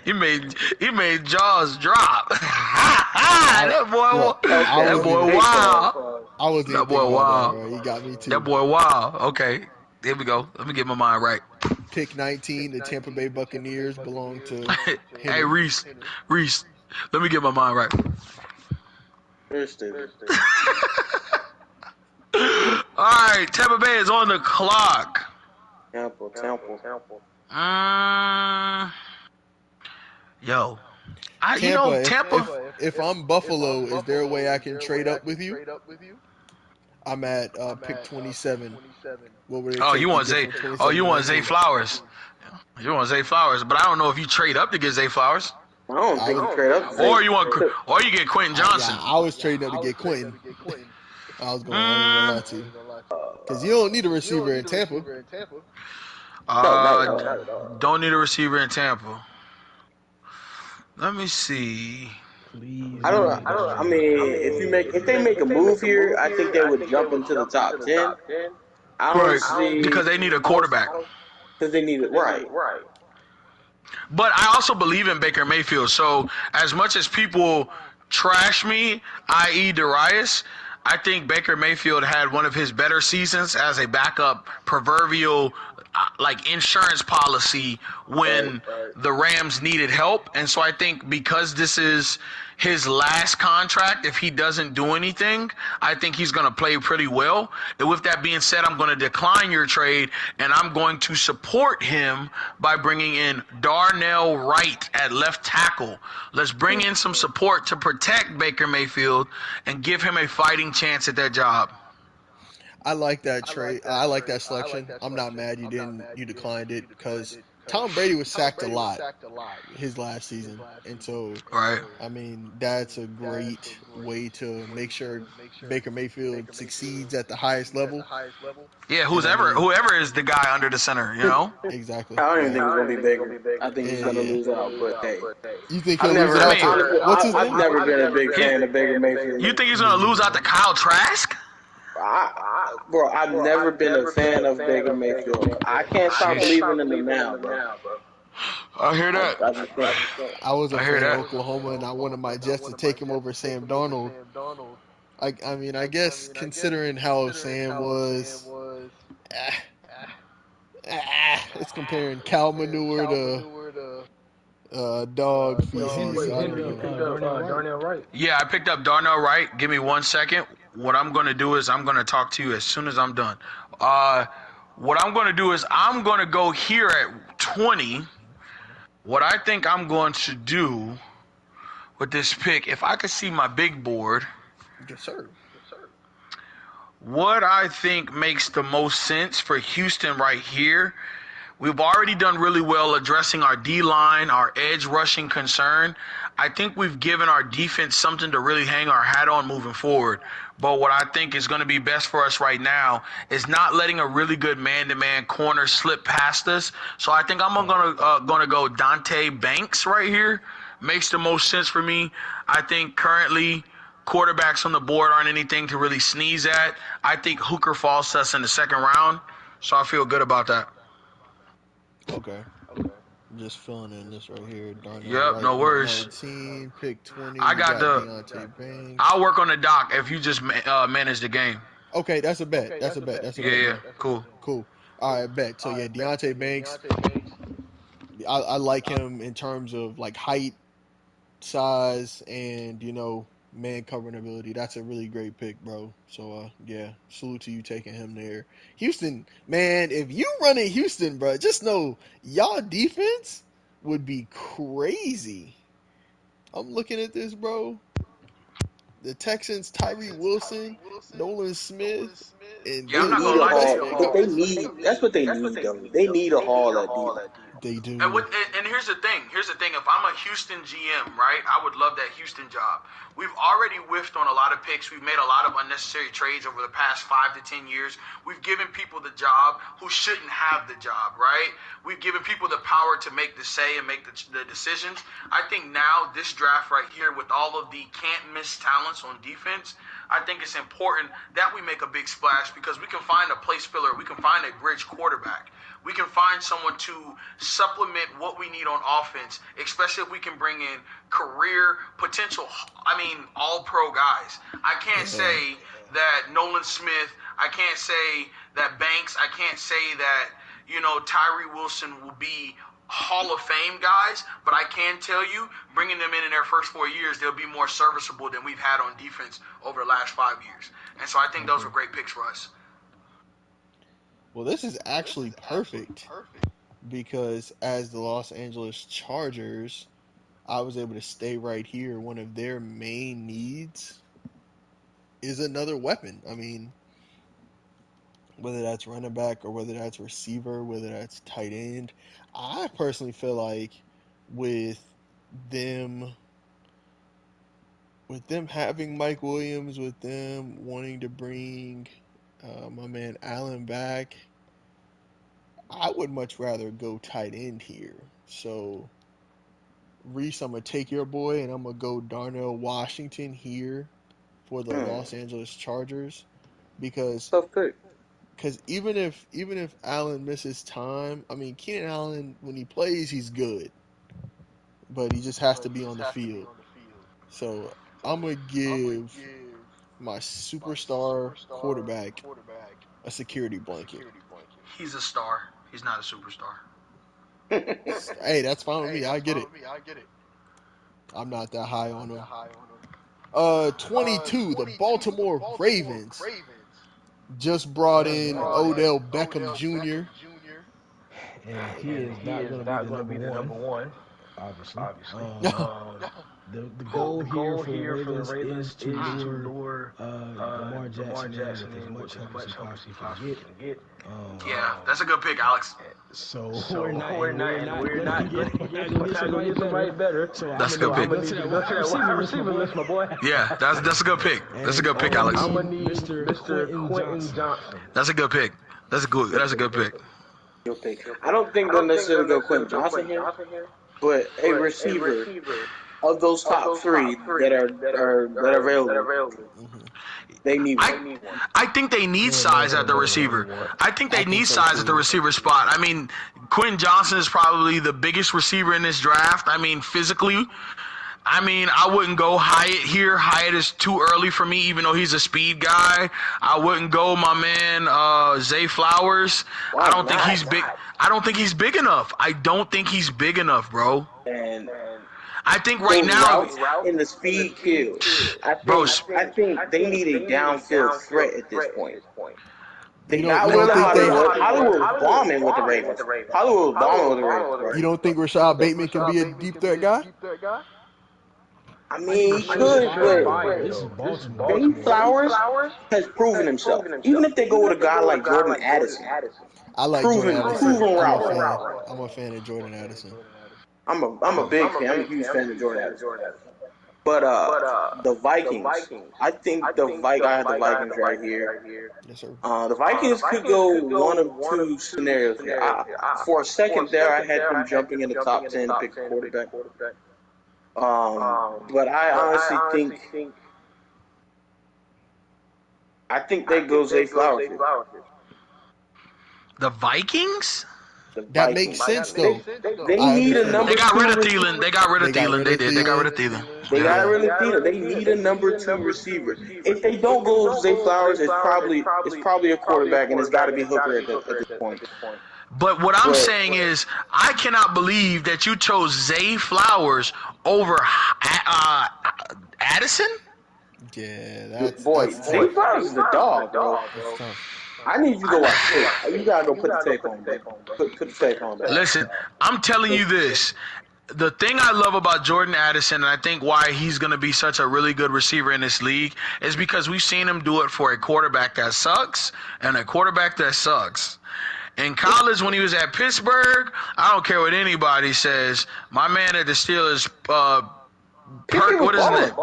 he made jaws drop. that boy wild. I wasn't even That boy thinking about that, wild. bro. You got me too. That boy wild. Okay, here we go. Let me get my mind right. Pick 19, the Tampa Bay Buccaneers belong to Hey, Henry. Reese. Let me get my mind right. You're stupid. All right, Tampa Bay is on the clock. Temple. Yo, Tampa. If I'm Buffalo, is there a way I can trade up with you? I'm at pick 27. What would it take you want to Zay? get from 27 Oh, you to want Zay 19? Flowers? You want Zay Flowers? But I don't know if you trade up to get Zay Flowers, I don't think you trade up. or you get Quentin Johnson. Yeah, I was trading up to get Quentin. I ain't gonna lie to you. Because you don't need a receiver in Tampa. Don't need a receiver in Tampa. Let me see. Please. I don't. I mean, if they make a move here, I think they would jump into the top 10. I don't see because they need a quarterback. Because they need it right. But I also believe in Baker Mayfield. So as much as people trash me, i.e. Darius, I think Baker Mayfield had one of his better seasons as a backup, proverbial like insurance policy when the Rams needed help. And so I think because this is his last contract, if he doesn't do anything, I think he's going to play pretty well. And with that being said, I'm going to decline your trade, and I'm going to support him by bringing in Darnell Wright at left tackle. Let's bring in some support to protect Baker Mayfield and give him a fighting chance at that job. I like that trade. I like that selection. I'm not mad you declined it because Tom Brady was sacked a lot his last season, and so Right. I mean that's a great way to make sure Baker Mayfield succeeds at the highest level. Yeah, whoever is the guy under the center, you know? Exactly. I don't even think it's gonna be Baker. I think he's gonna lose out. But hey, you think he'll lose it out to what's his name? I've never been a big fan of Baker Mayfield. You think he's gonna lose out to Kyle Trask? Bro, I've never been a fan of Baker Mayfield. I can't stop believing in him now, bro. I hear that. I was a fan of Oklahoma, and I wanted my Jets to take him over Sam Darnold. I mean, I guess considering how Sam was, it's comparing cow manure to dog feces. Darnell Wright. Yeah, I picked up Darnell Wright. Give me 1 second. What I'm going to do is I'm going to talk to you as soon as I'm done. What I'm going to do is I'm going to go here at 20. What I think I'm going to do with this pick, if I could see my big board, Yes, sir. what I think makes the most sense for Houston right here, we've already done really well addressing our D-line, our edge rushing concern. I think we've given our defense something to really hang our hat on moving forward. But what I think is going to be best for us right now is not letting a really good man-to-man corner slip past us. So I think I'm going to go Dante Banks right here. Makes the most sense for me. I think currently quarterbacks on the board aren't anything to really sneeze at. I think Hooker falls to us in the second round. So I feel good about that. Okay. Just filling in this right here. Yep, Wright, no worries. 19, pick 20. I got Deontay Banks. I'll work on the dock if you just manage the game. Okay, that's a bet. Yeah, cool. Cool. All right, bet. So, yeah, Deontay Banks, I like him in terms of, like, height, size, and, man covering ability. That's a really great pick, bro. So, yeah, salute to you taking him there. Houston, man, if you run in Houston, bro, just know y'all defense would be crazy. I'm looking at this, bro. The Texans, Tyree Wilson, Nolan Smith, and Yeah, I'm not gonna lie to you. They need. That's what they need, though. They need a haul at D. They do. And here's the thing. If I'm a Houston GM, right, I would love that Houston job. We've already whiffed on a lot of picks. We've made a lot of unnecessary trades over the past 5 to 10 years. We've given people the job who shouldn't have the job, right? We've given people the power to make the say and make the decisions. I think now this draft right here with all of the can't miss talents on defense, I think it's important that we make a big splash because we can find a place filler. We can find a bridge quarterback. We can find someone to supplement what we need on offense, especially if we can bring in career potential, all-pro guys. I can't say that Nolan Smith, I can't say that Banks, I can't say that, Tyree Wilson will be Hall of Fame guys, but I can tell you, bringing them in their first 4 years, they'll be more serviceable than we've had on defense over the last 5 years. And so I think those were great picks for us. Well, this is actually perfect because as the Los Angeles Chargers, I was able to stay right here. One of their main needs is another weapon. I mean, whether that's running back or whether that's receiver, whether that's tight end, I personally feel like with them having Mike Williams, with them wanting to bring my man Allen back, I would much rather go tight end here. So, Reese, I'm going to take your boy, and I'm going to go Darnell Washington here for the Los Angeles Chargers. Because even if Allen misses time, I mean, Keenan Allen, when he plays, he's good. But he just has to be on the field. So, I'm going to give my superstar quarterback a security blanket. He's a star. He's not a superstar. Hey, that's fine with me. I get it. I'm not that high on him. 22, the Baltimore Ravens just brought in Odell Beckham Jr. And he is not going to be the number one, obviously. The goal here for the Ravens is to lure Lamar Jackson in with as much help as he possibly can get. Yeah, that's a good pick, Alex. So we're not going to get somebody better. So that's a good pick. Go to that wide receiver list, my boy. Yeah, that's a good pick. That's a good pick, Alex. I'm gonna need Mr. Quentin Johnson. That's a good pick. That's a good pick. I don't think they'll necessarily go Quentin Johnson here, but a receiver of those top three that are available. They need one. I think they need size at the receiver. I think they need size at the receiver spot. I mean, Quentin Johnson is probably the biggest receiver in this draft. I mean, physically. I mean, I wouldn't go Hyatt here. Hyatt is too early for me, even though he's a speed guy. I wouldn't go my man Zay Flowers. I don't think he's big. I don't think he's big enough. I don't think he's big enough, bro. And I think right now in the speed kill, I think they need a downfield threat at this point. They not willing Hollywood was bombing with the Ravens. Hollywood was bombing with the Ravens. You don't think Rashad Bateman can be a deep threat guy? I mean, he could, but Zay Flowers has proven himself. Even if they go with a guy like Jordan Addison, I like proven route. I'm a fan of Jordan Addison. I'm a big fan. I'm a huge fan of Jordan Addison. But the Vikings, I think I have the Vikings right here. Yes, sir. The Vikings could go one of two scenarios here. For a second there, I had them jumping in the top 10 to pick a quarterback. But I honestly think they go Zay Flowers. the Vikings. That makes sense, though. They need a number. They got rid of two Thielen. They got rid of Thielen. They did. They got rid of Thielen. They got rid of Thielen. They need a number 2 receiver. If they don't go Zay Flowers, it's probably a quarterback, and it's got to be Hooker at this point. But what I'm saying is, I cannot believe that you chose Zay Flowers over Addison. Yeah, that's Zay Flowers is the dog, bro. That's tough. I need you to go watch tape. You gotta go put the tape on, baby. Put the tape on, baby. Listen, I'm telling you this. The thing I love about Jordan Addison, and I think why he's going to be such a really good receiver in this league, is because we've seen him do it for a quarterback that sucks and a quarterback that sucks. In college, when he was at Pittsburgh, I don't care what anybody says. My man at the Steelers, what is it?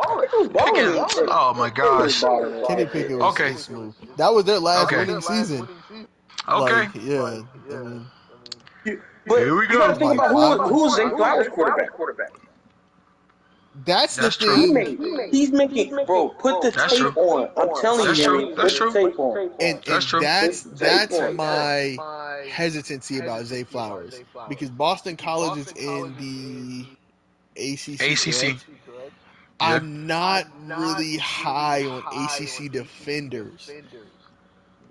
Pickens. Oh my gosh. Kenny Pickett was smooth. That was their last winning season. Okay. Like, yeah. I mean, But here we you gotta go. think about who's Zay Flowers' quarterback. That's the true. thing. He's making, bro. Put the That's true. tape on. I'm telling That's you, true. Henry. That's Put the true. tape on. And True. that's my hesitancy about Zay Flowers, because Boston College is in the ACC, ACC. correct? Yeah. I'm not really high on ACC defenders.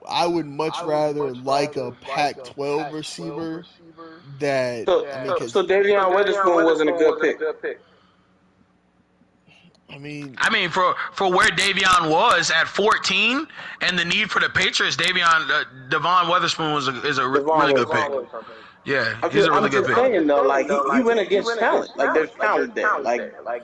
I would much rather like a Pac-12 receiver that, So, I mean, because, so Davion Witherspoon wasn't a good pick. I mean, for where Davion was at 14 and the need for the Patriots, Devon Witherspoon is a really good pick. Yeah, he's a really good pick. Saying though, like he went against talent. Like there's talent there. Like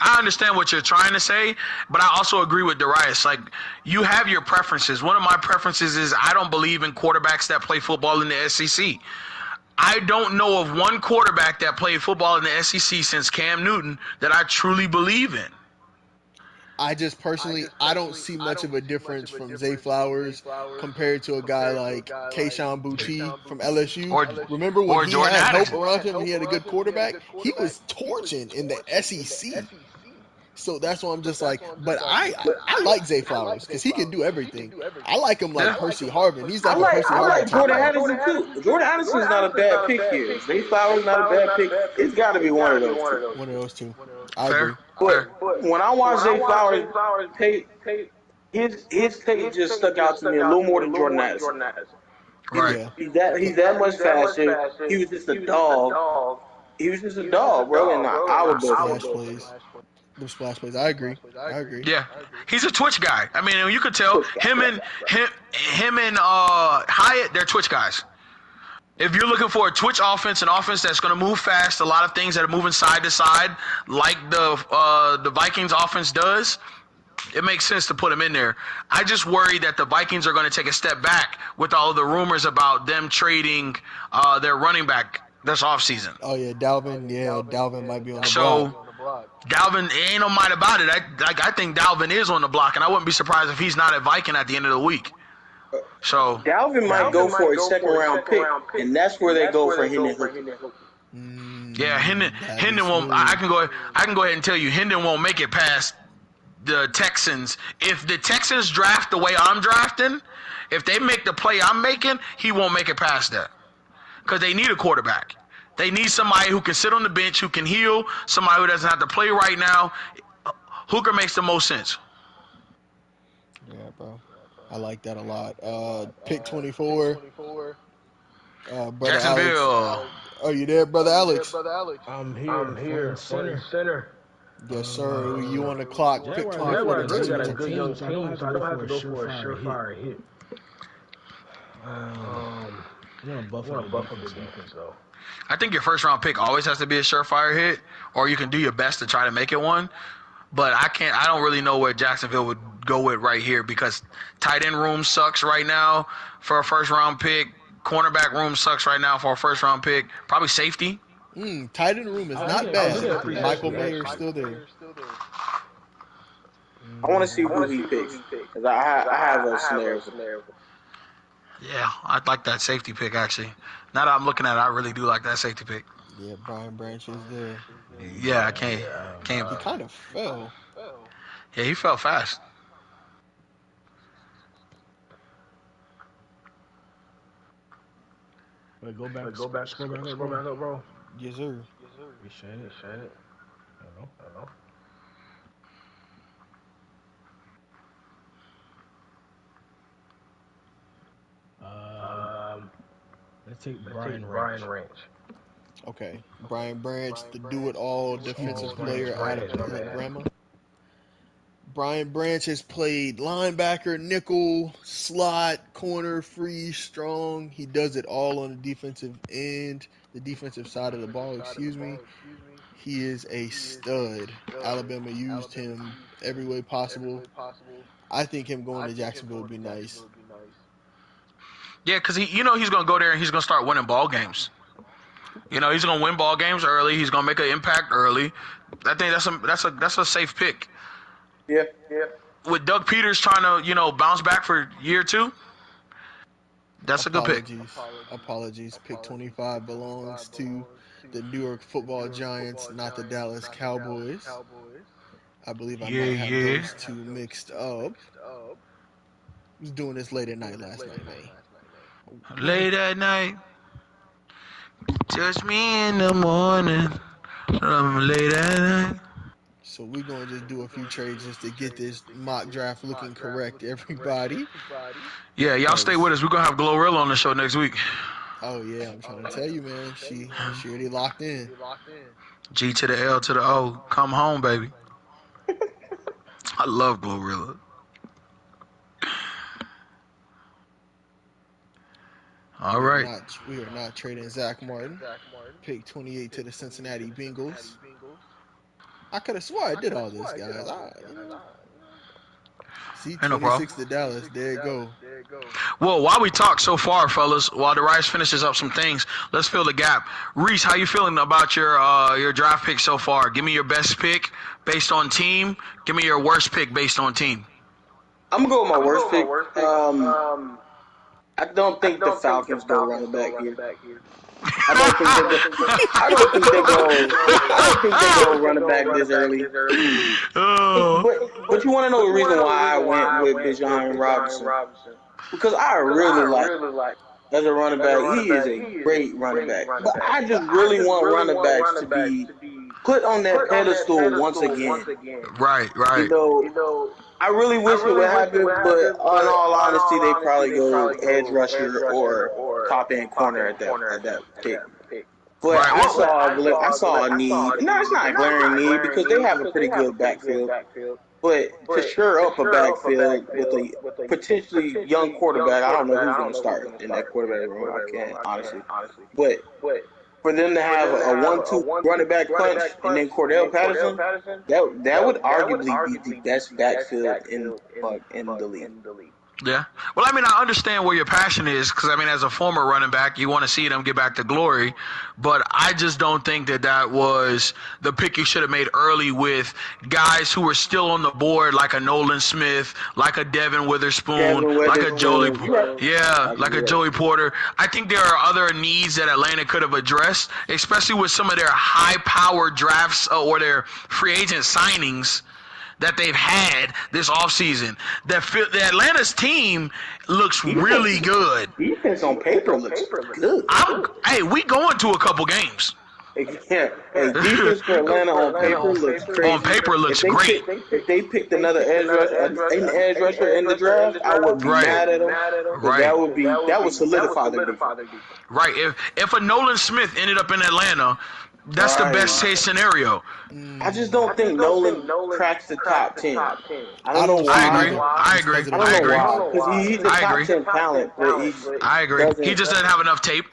I understand what you're trying to say, but I also agree with Darius. Like, you have your preferences. One of my preferences is I don't believe in quarterbacks that play football in the SEC. I don't know of one quarterback that played football in the SEC since Cam Newton that I truly believe in. I just personally, I don't see much of a difference from Zay Flowers compared to a guy like Keyshawn Boutte from LSU. Remember when he Jordan had help Addison. around him and he had a good quarterback? He was torching in the SEC. So that's why I'm just like, but I like Zay Flowers because he can do everything. I like him like Percy Harvin. He's like a Percy I Harvin like type. Jordan Addison too. Jordan Addison's not a bad pick here. Zay Flowers not a bad pick. It's got to be one of those two. One of those two. I Fair. agree. Fair. But when I watch Zay Flowers tape, his tape just stuck out to me a little more than Jordan Addison. Right. Yeah. He's that much faster. He was just a dog. He was just a dog, bro. And I would go for Splash it. plays. The splash plays. I agree. Yeah, he's a Twitch guy. I mean, you could tell him and Hyatt, they're Twitch guys. If you're looking for a Twitch offense, an offense that's going to move fast, a lot of things that are moving side to side, like the Vikings offense does, it makes sense to put him in there. I just worry that the Vikings are going to take a step back with all of the rumors about them trading their running back this offseason. Oh yeah, Dalvin. Yeah, Dalvin might be on the So block. Dalvin, ain't no mind about it. I think Dalvin is on the block, and I wouldn't be surprised if he's not a Viking at the end of the week. So Dalvin might go for a second round pick, and that's where they go for Hendon Hooker. yeah, Hendon won't. I can go ahead and tell you, Hendon won't make it past the Texans. If the Texans draft the way I'm drafting, if they make the play I'm making, he won't make it past that, because they need a quarterback. They need somebody who can sit on the bench, who can heal, somebody who doesn't have to play right now. Hooker makes the most sense. Yeah, bro. I like that a lot. Pick 24. Brother Jacksonville. Alex. Are you there, Brother Alex? I'm here, center. Yes, sir. You on the clock. Pick 24. Jaguars really got a good young team, so I don't have to go for a surefire hit. I want to buff up the defense, though. I think your first round pick always has to be a surefire hit, or you can do your best to try to make it one. But I don't really know where Jacksonville would go with right here, because tight end room sucks right now for a first round pick. Cornerback room sucks right now for a first round pick. Probably safety. Tight end room is not bad. Michael Mayer's still there. I want to see who he picks, because I have a scenario. Yeah, I'd like that safety pick, actually. Now that I'm looking at it, I really do like that safety pick. Yeah, Brian Branch is there. Yeah, I can't. He kind of fell. Yeah, he fell fast. Wait, go back, scroll back up, bro. Yes, sir. We shut it. I don't know. Let's take Brian Ranch. Okay. Brian Branch, the do-it-all defensive player out of Alabama. Brian Branch has played linebacker, nickel, slot, corner, free, strong. He does it all on the defensive end, the defensive side of the ball, He is a stud. Alabama used him every way possible. I think him going to Jacksonville would be nice. Yeah, because he's going to go there and he's going to start winning ball games. He's going to win ball games early. He's going to make an impact early. I think that's a safe pick. Yeah. With Doug Peters trying to, bounce back for year two. That's a good pick. Apologies. Pick 25 belongs to the New York Football Giants, not the Dallas Cowboys. I believe I Yeah, might have yeah. those two mixed up. Was doing this late at night last night, man. Late at night, touch me in the morning. I'm late at night. So we're gonna just do a few trades just to get this mock draft looking correct, everybody. Yeah, y'all stay with Cause us. We're gonna have Glorilla on the show next week. oh yeah, I'm trying to tell you, man. She already locked in. G to the L to the O. Come home, baby. I love Glorilla. All right. We are not trading Zach Martin. Pick 28 to the Cincinnati Bengals. I could have swore I did all this, guys. See, Ain't no 26 problem. to Dallas. There you go. Well, while we talk so far, fellas, while Darius finishes up some things, let's fill the gap. Reese, how you feeling about your draft pick so far? Give me your best pick based on team. Give me your worst pick based on team. I'm gonna go with my worst pick. I don't think the Falcons go running back here. I don't think they go. I don't think they go. I don't think they go running back this early. But you want to know the reason why I went with Bijan Robinson? Because I really like as a running back. He is a great running back. But I just really want running backs to be put on that pedestal once again. Right. You know, I really wish it would happen, but in all honesty, they probably go edge rusher or top end corner at that pick. But Right. I saw a need. No, it's not a glaring need because they have a pretty good backfield. But to shore up a backfield with a potentially young quarterback, I don't know who's going to start in that quarterback room. I can't honestly. But for them to have a 1-2 running back punch and then Cordell Patterson, that would arguably be the best backfield in the league. Yeah. Well, I mean, I understand where your passion is because, I mean, as a former running back, you want to see them get back to glory. But I just don't think that was the pick you should have made early with guys who were still on the board, like a Nolan Smith, like a Devin Witherspoon, like a Joey, like a Joey Porter. I think there are other needs that Atlanta could have addressed, especially with some of their high-powered drafts or their free agent signings that they've had this offseason. The Atlanta's team looks really good. Defense on paper looks good. Hey, we going to a couple games. Yeah, defense for Atlanta on paper looks crazy. On paper looks great. If they picked another edge rusher in the draft, I would be mad at them. Right. That would solidify their defense. Right. If a Nolan Smith ended up in Atlanta, that's the best case scenario. I just don't think Nolan cracks the top 10. I don't know why. I agree. I don't know why. Because he's a top 10 talent, but I agree. He just doesn't have enough tape.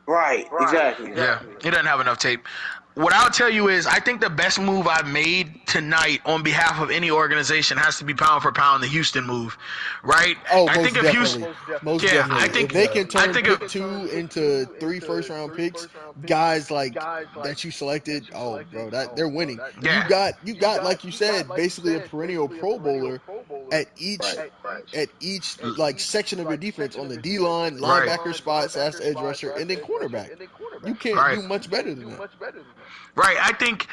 Right, exactly. Yeah, he doesn't have enough tape. What I'll tell you is I think the best move I've made tonight on behalf of any organization has to be pound for pound the Houston move, right? Oh, I think definitely. if Houston, most definitely. If they can turn pick 2 into 3 first-round picks, guys like that you selected, oh, bro, they're winning. Yeah. You got like you said, basically a perennial Pro Bowler at each like section of your defense on the D line, linebacker spots, as edge rusher, and then cornerback. You can't do much better than that. Right. I think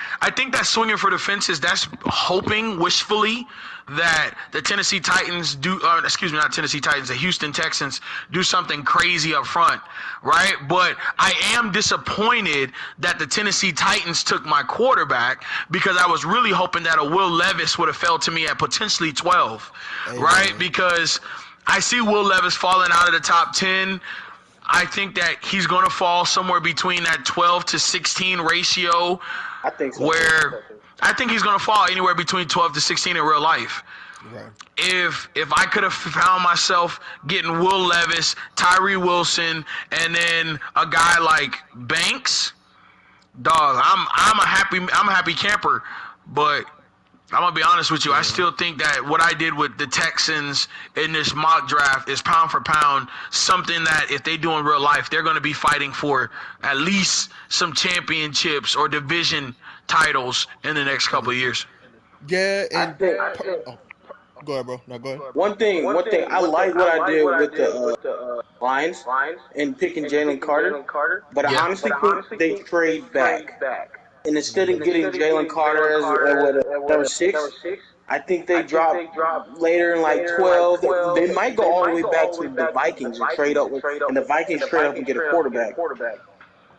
that's swinging for the fences. That's hoping wishfully that the Tennessee Titans the Houston Texans do something crazy up front, right? But I am disappointed that the Tennessee Titans took my quarterback because I was really hoping that a Will Levis would have fell to me at potentially 12, right? Because I see Will Levis falling out of the top 10. I think that he's going to fall somewhere between that 12 to 16 ratio. I think so. Where I think he's going to fall anywhere between 12 to 16 in real life. Right. If I could have found myself getting Will Levis, Tyree Wilson, and then a guy like Banks, dog, I'm a happy camper, but I'm going to be honest with you. I still think that what I did with the Texans in this mock draft is pound for pound something that if they do in real life, they're going to be fighting for at least some championships or division titles in the next couple of years. Yeah, and Go ahead, bro. No, go ahead. One thing. I like what I did with the Lions and picking Jalen Carter, but I Yeah. honestly think they trade back. And instead of getting Jalen Carter as what number 6, I think they drop later in like 12. They might go all the way back to the Vikings and trade up with, and the Vikings trade up and get a quarterback.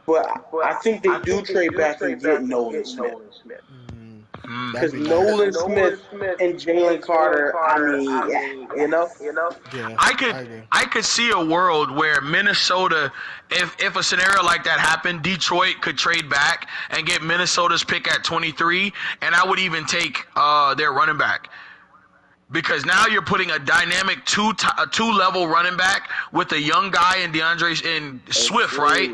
But I think they do trade back and get Nolan Smith. That'd Because be nice. Nolan Smith and Jalen Carter, I mean, Yeah, I agree. I could see a world where Minnesota, if a scenario like that happened, Detroit could trade back and get Minnesota's pick at 23, and I would even take their running back. Because now you're putting a dynamic two-level running back with a young guy in DeAndre in Swift, right?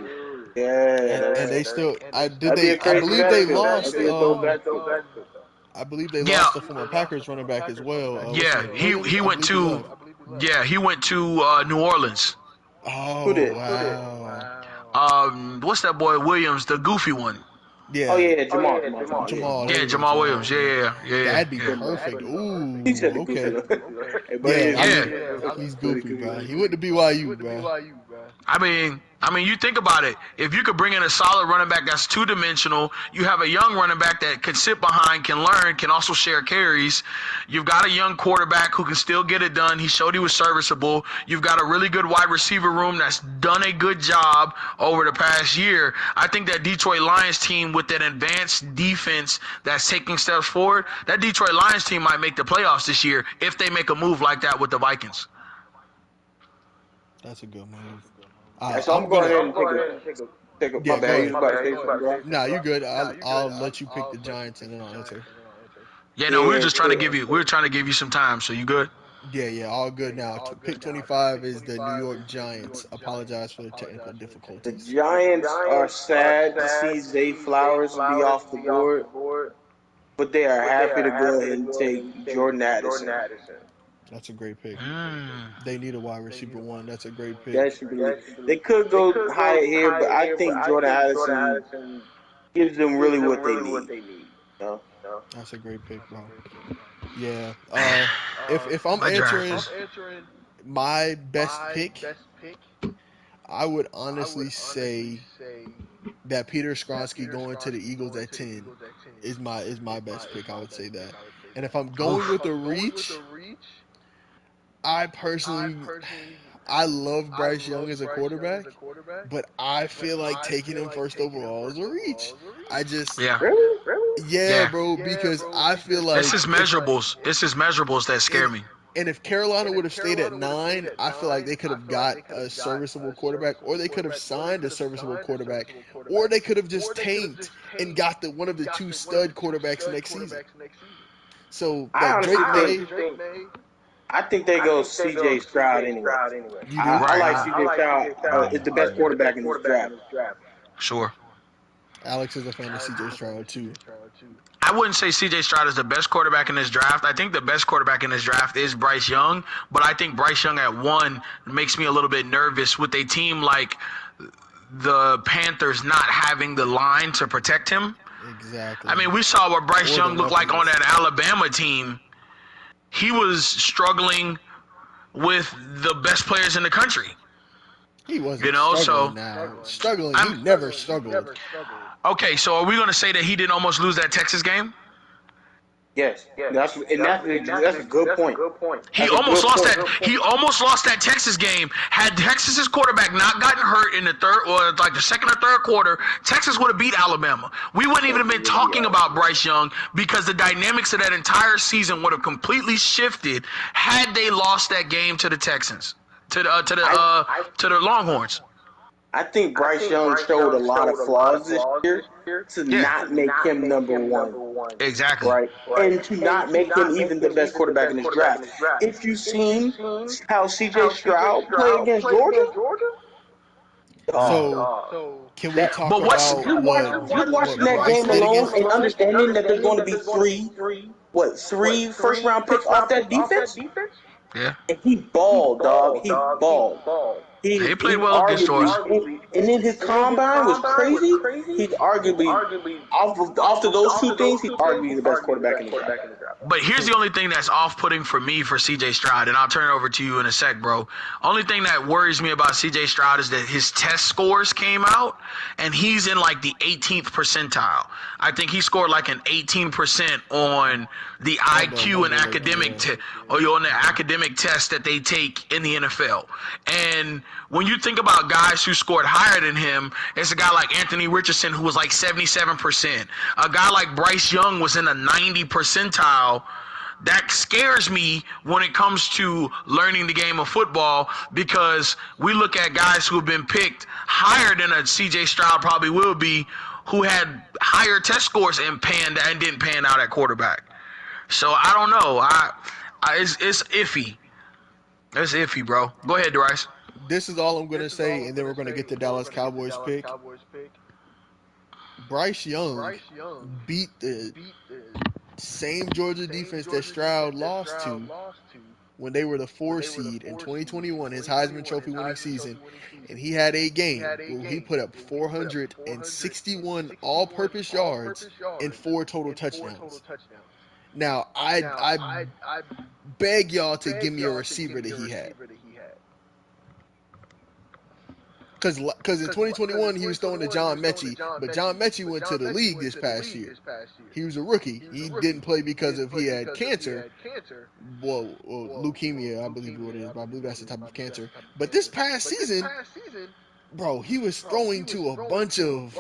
Yeah. And they still, I That'd be a crazy believe they backfield. lost. That'd be a dope backfield. I believe they Yeah. lost the former Packers running back as well. What's his Yeah, name? he Williams? I went believe he to left. he went to New Orleans. Oh, did? wow. What's that boy Williams, the goofy one? Yeah. Oh yeah, Jamal. Jamal. there Yeah, you go, Jamal Williams. Yeah. That'd be yeah. perfect. Ooh, He said the okay. goofy. Hey, buddy, Yeah, he's goofy, bro. He went to BYU, bro. I mean, you think about it. If you could bring in a solid running back that's two-dimensional, you have a young running back that can sit behind, can learn, can also share carries. You've got a young quarterback who can still get it done. He showed he was serviceable. You've got a really good wide receiver room that's done a good job over the past year. I think that Detroit Lions team with that advanced defense that's taking steps forward, that Detroit Lions team might make the playoffs this year if they make a move like that with the Vikings. That's a good move. So I'm going ahead and take a Yeah, my bad. You was about to say go something, bro? ahead. Nah, you good. I'll let you pick the Giants and then I'll answer. Yeah, no, we were Yeah, just trying to give you some time. So you good? Yeah, all good now. Pick 25 is the New York Giants. Apologize for the technical The difficulties. Giants are sad to see Zay Flowers be off the board, but they are happy to go ahead and take Jordan Addison. That's a great pick. They need a wide receiver one. That's a great pick. They could go higher here, but I think Jordan Addison gives them really what they need. That's a great pick, bro. Yeah. If I'm My draft. answering my best pick, I would honestly say that Peter Skronsky going to the Eagles at 10 is my best pick. I would say that. And if I'm going with a reach, I personally I love Bryce Young as a quarterback, but I feel like taking him first overall is a reach. I just Yeah. yeah, bro, because I feel like It's his measurables. It's his measurables that scare me. And if Carolina would have stayed at 9, I feel like they could have got a serviceable quarterback, or they could have signed a serviceable quarterback, or they could have just tanked and got one of the two stud quarterbacks next season. So like I think they go C.J. Stroud anyway. I like C.J. Stroud. Is the best quarterback in this draft. Sure. Alex is a fan of C.J. Stroud too. I wouldn't say C.J. Stroud is the best quarterback in this draft. I think the best quarterback in this draft is Bryce Young, but I think Bryce Young at 1 makes me a little bit nervous with a team like the Panthers not having the line to protect him. Exactly. I mean, we saw what Bryce Young looked like on that Alabama team. He was struggling with the best players in the country. He wasn't struggling. He never struggled. Okay, so are we going to say that he didn't almost lose that Texas game? Yes, that's a good point. He almost lost that. He almost lost that Texas game. Had Texas's quarterback not gotten hurt in the third or like the second or third quarter, Texas would have beat Alabama. We wouldn't even have been talking about Bryce Young because the dynamics of that entire season would have completely shifted had they lost that game to the Texans, to the Longhorns. I think Bryce Young showed a lot of flaws this year to not make him number 1. Exactly. Right. And to not make him even the best quarterback in this draft. If you've seen how C.J. Stroud played against Georgia, so can we talk about you watching that game alone and understanding that there's going to be three first-round picks off that defense? Yeah. And he balled, dog. He balled. He played well against Georgia. And then his combine was crazy. He's arguably off of those two things, he's arguably the best quarterback in the draft. But here's the only thing that's off-putting for me for C.J. Stroud, and I'll turn it over to you in a sec, bro. Only thing that worries me about C.J. Stroud is that his test scores came out, and he's in like the 18th percentile. I think he scored like an 18% on the IQ and academic on the academic test that they take in the NFL. And when you think about guys who scored higher than him, it's a guy like Anthony Richardson who was like 77%. A guy like Bryce Young was in the 90 percentile. That scares me when it comes to learning the game of football, because we look at guys who have been picked higher than a CJ Stroud probably will be, who had higher test scores and didn't pan out at quarterback. So I don't know. It's iffy. It's iffy, bro. Go ahead, Darius. This is all I'm going to say, and then we're going to get the Dallas Cowboys pick. Bryce Young beat the same Georgia defense that Stroud lost to when they were the 4 seed in 2021, his Heisman Trophy winning season, and he had a game where he put up 461 all-purpose yards and 4 total touchdowns. Now, I beg y'all to give me a receiver that he had. Because in 2021, he was throwing to John Mechie, but John Mechie went to the league this past year. He was a rookie. He didn't play because he had cancer. Well, leukemia, I believe what it is, but I believe that's the type of cancer. But this past season, bro, he was throwing to a bunch of,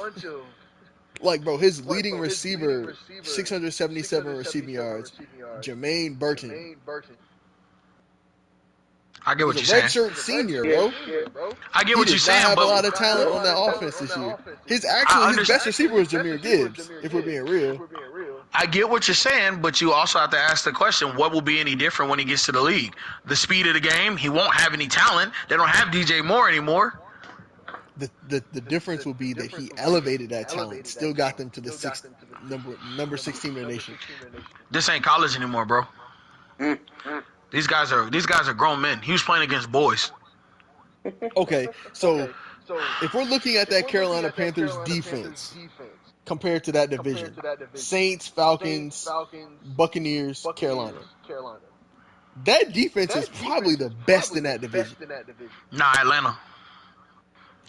like, bro, his leading receiver, 677 receiving yards, Jermaine Burton. I get what you're saying. Redshirt senior, bro. I get what you're saying, but but have a lot of talent on that offense this year. His best receiver was Jahmyr Gibbs, if we're being real. I get what you're saying, but you also have to ask the question, what will be any different when he gets to the league? The speed of the game, he won't have any talent. They don't have DJ Moore anymore. The difference will be that he elevated that talent, still got them to the number 16 in the nation. This ain't college anymore, bro. These guys are grown men. He was playing against boys. Okay, so if we're looking at that Carolina Panthers defense compared to that division, Saints, Falcons, Buccaneers, Carolina, that defense is probably the best in that division. Nah, Atlanta.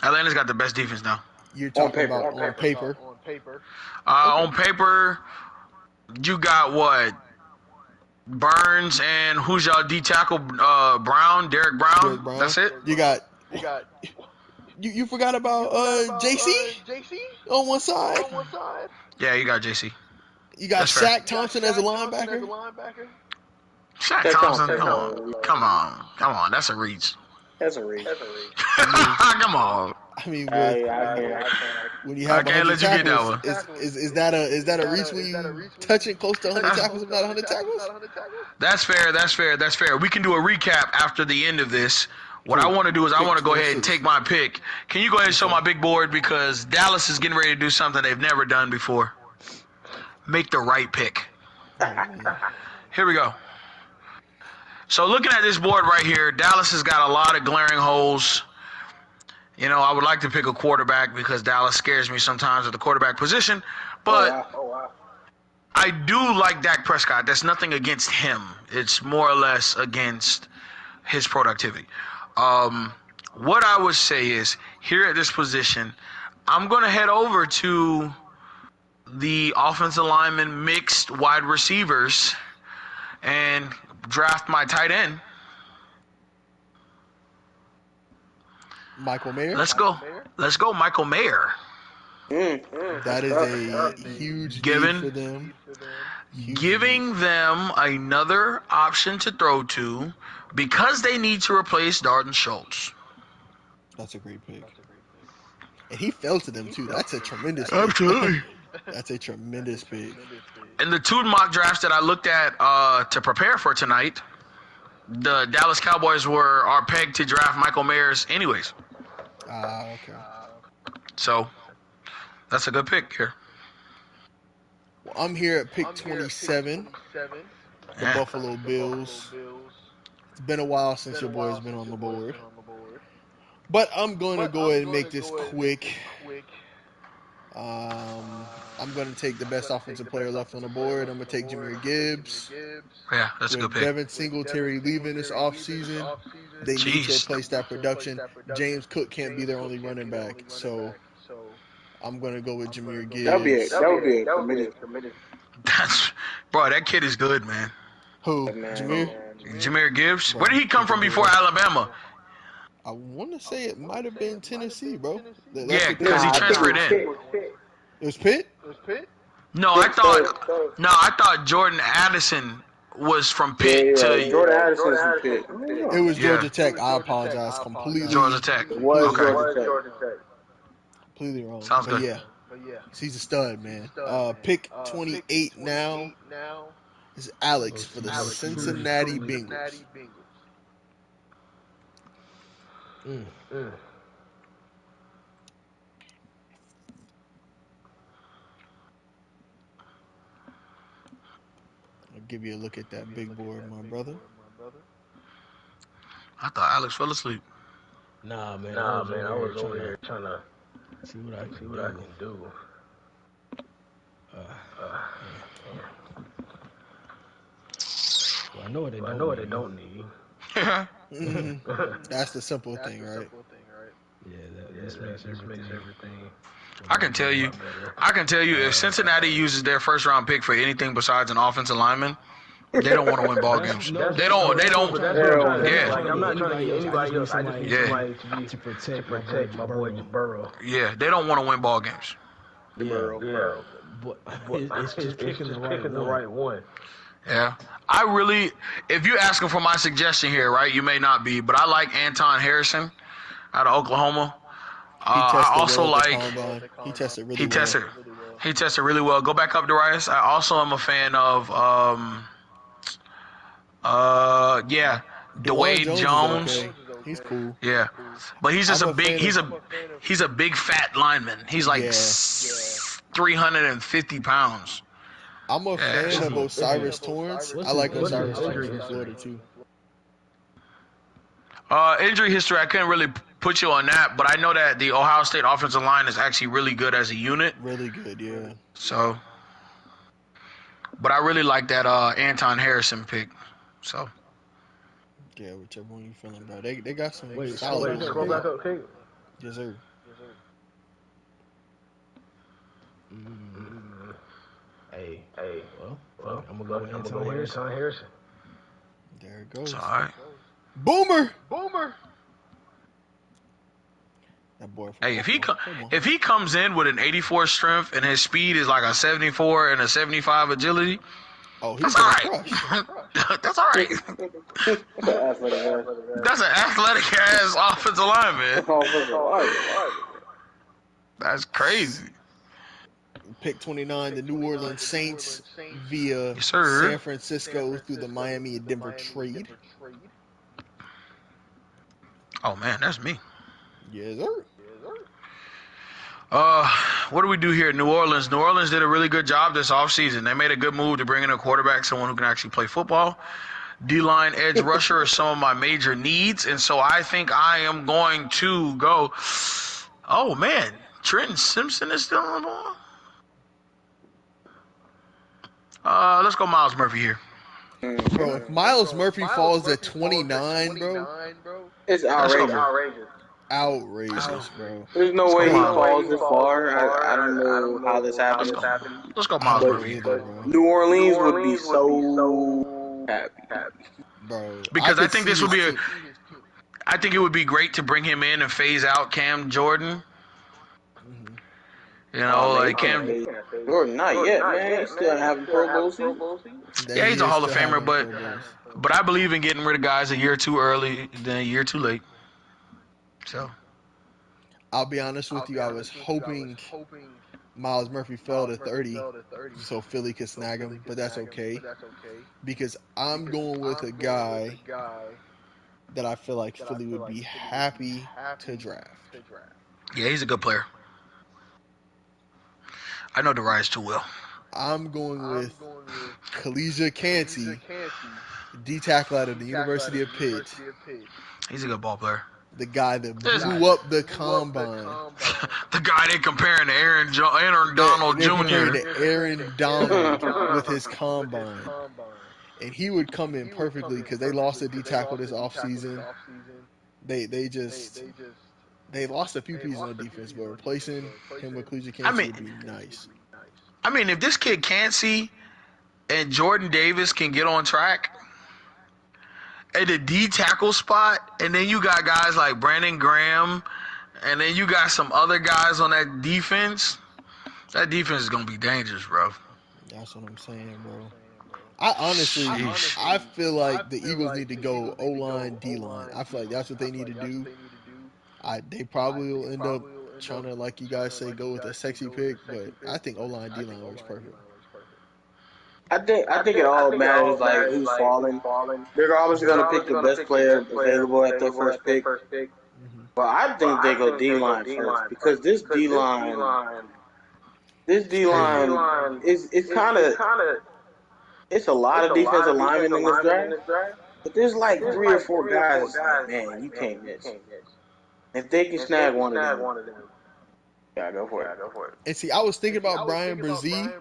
Atlanta's got the best defense now. You're talking about on paper. On paper, you got what? Burns and who's y'all D tackle? Derek Brown. That's it. You forgot about JC on one side. Yeah, you got JC. You got Shaq Thompson as a linebacker. Shaq Thompson, come on. That's a reach. Come on. I mean, when you have 100 tackles, is that a reach when you touching close to 100 tackles, if not 100 tackles? That's fair. We can do a recap after the end of this. What I want to do is I want to go ahead and take my pick. Can you go ahead and show my big board, because Dallas is getting ready to do something they've never done before. Make the right pick. Here we go. So looking at this board right here, Dallas has got a lot of glaring holes. You know, I would like to pick a quarterback because Dallas scares me sometimes at the quarterback position. But I do like Dak Prescott. That's nothing against him. It's more or less against his productivity. What I would say is, here at this position, I'm going to head over to the offensive lineman mixed wide receivers and draft my tight end. Michael Mayer. Let's go, Michael Mayer. That is a huge given for them. Giving them another option to throw to because they need to replace Dalton Schultz. That's a great pick. And he fell to them too. That's a tremendous pick. Absolutely. That's a tremendous pick. In the 2 mock drafts that I looked at to prepare for tonight, the Dallas Cowboys are pegged to draft Michael Mayers anyways. Okay. So that's a good pick here. Well, I'm here at pick 27, the Buffalo Bills. It's been a while since your boy's been on the board. But I'm going to go ahead and make this quick. I'm going to take the best offensive player left on the board. I'm going to take Jahmyr Gibbs. Yeah, that's a good With pick. Devin Singletary leaving this offseason, they need to Jeez. replace that production. James Cook can't be their only running back, so I'm going to go with Jahmyr Gibbs. That would be a committed. Bro, that kid is good, man. Who? Jahmyr? Jahmyr Gibbs. Bro, Where did he come from before Alabama? I want to say it might have been Tennessee, bro. Yeah, because he transferred in. It was Pitt? No, I thought Jordan Addison was from Pitt to Jordan Addison's from Pitt. It was Georgia Tech. I apologize. Completely. Georgia Tech. It was Okay. Georgia Tech. Completely wrong. Sounds but good. Yeah. He's a stud, man. Pick 28 now is Alex for the Cincinnati Bengals. I'll give you a look at that big board, my brother. I thought Alex fell asleep. Nah, man. I was over here trying to see what I can do. Well, I know what they don't need. That's the simple thing, right? Yeah, this makes everything. I can tell you, if Cincinnati uses their first round pick for anything besides an offensive lineman, they don't want to win ball games. They don't. Yeah. Like, I'm not trying to get anybody else. I just need somebody to protect my boy Burrow. Yeah, they don't want to win ball games. Yeah. But it's just picking the right one. Yeah. If you're asking for my suggestion here, right, you may not be, but I like Anton Harrison out of Oklahoma. I also like. He tested really well. He tested really well. Go back up, Darius. I also am a fan of Dwayne Jones. Okay. He's cool. Yeah, but he's just he's a big fat lineman. He's like 350 pounds. I'm a fan of Osiris Torrance. I like Osiris Torrance from Florida too. Injury history, I couldn't really put you on that, but I know that the Ohio State offensive line is actually really good as a unit. Really good, yeah. So, but I really like that Anton Harrison pick. So. Yeah, whichever one you feeling, bro. They got some solid. Scroll back up, okay? Yes, sir. Hey. Well, I'm gonna go with Anton Harrison. There it goes. All right. Boomer. That boy. Hey, if he comes in with an 84 strength and his speed is like a 74 and a 75 agility, that's all right. That's all right. That's an athletic ass offensive lineman. That's crazy. Pick 29, the New Orleans Saints via Yes, sir. San Francisco through the Miami and Denver trade. Oh man, that's me. Yes, sir. What do we do here in New Orleans? New Orleans did a really good job this offseason. They made a good move to bring in a quarterback, someone who can actually play football. D-line edge rusher are some of my major needs, and so I think I am going to go. Oh man, Trenton Simpson is still on the ball. Let's go Miles Murphy here. Bro, if Miles Murphy falls at 29, bro, it's outrageous. Outrageous, bro. There's no way he falls this far. I don't know how this happens. Let's go Miles Murphy. New Orleans would be so happy. Bro, because I think this would be I think it would be great to bring him in and phase out Cam Jordan. You know, like Cam Jordan, not yet, man. He's still having Pro Bowl season. Yeah, he's a Hall of Famer, but I believe in getting rid of guys a year too early than a year too late. So, I'll be honest with you. I was hoping Miles Murphy fell to 30 so Philly could snag him, but that's okay. Because I'm going with a guy that I feel like Philly would be happy to draft. Yeah, he's a good player. I know Darius too well. I'm going with Khalija Kancey, D tackle out of the University of Pitt. He's a good ball player. the guy that This- blew up the combine. the guy they comparing to Aaron Donald They're comparing Jr. to Aaron Donald with his combine. And he would come in perfectly because they lost a D tackle this offseason. They lost a few pieces on defense, but replacing him with Cleveland Kansas would be nice. I mean, if this kid Cansey and Jordan Davis can get on track at the D tackle spot, and then you got guys like Brandon Graham, and then you got some other guys on that defense is gonna be dangerous, bro. That's what I'm saying, bro. I feel like the Eagles need to go O-line, D-line. I feel like that's what they need to do. They probably will end up trying to, like you guys say, go with a sexy pick, but I think O-line, D-line works perfect. I think it all matters like who's falling. They're obviously gonna pick the best player available at their first pick. But I think they go D line first because this D line is kind of it's a lot of defensive linemen in this draft. But there's like 3 or 4 guys that's like, man, you can't miss. If they can snag one of them, yeah, go for it. And see, I was thinking about Brian Brzee,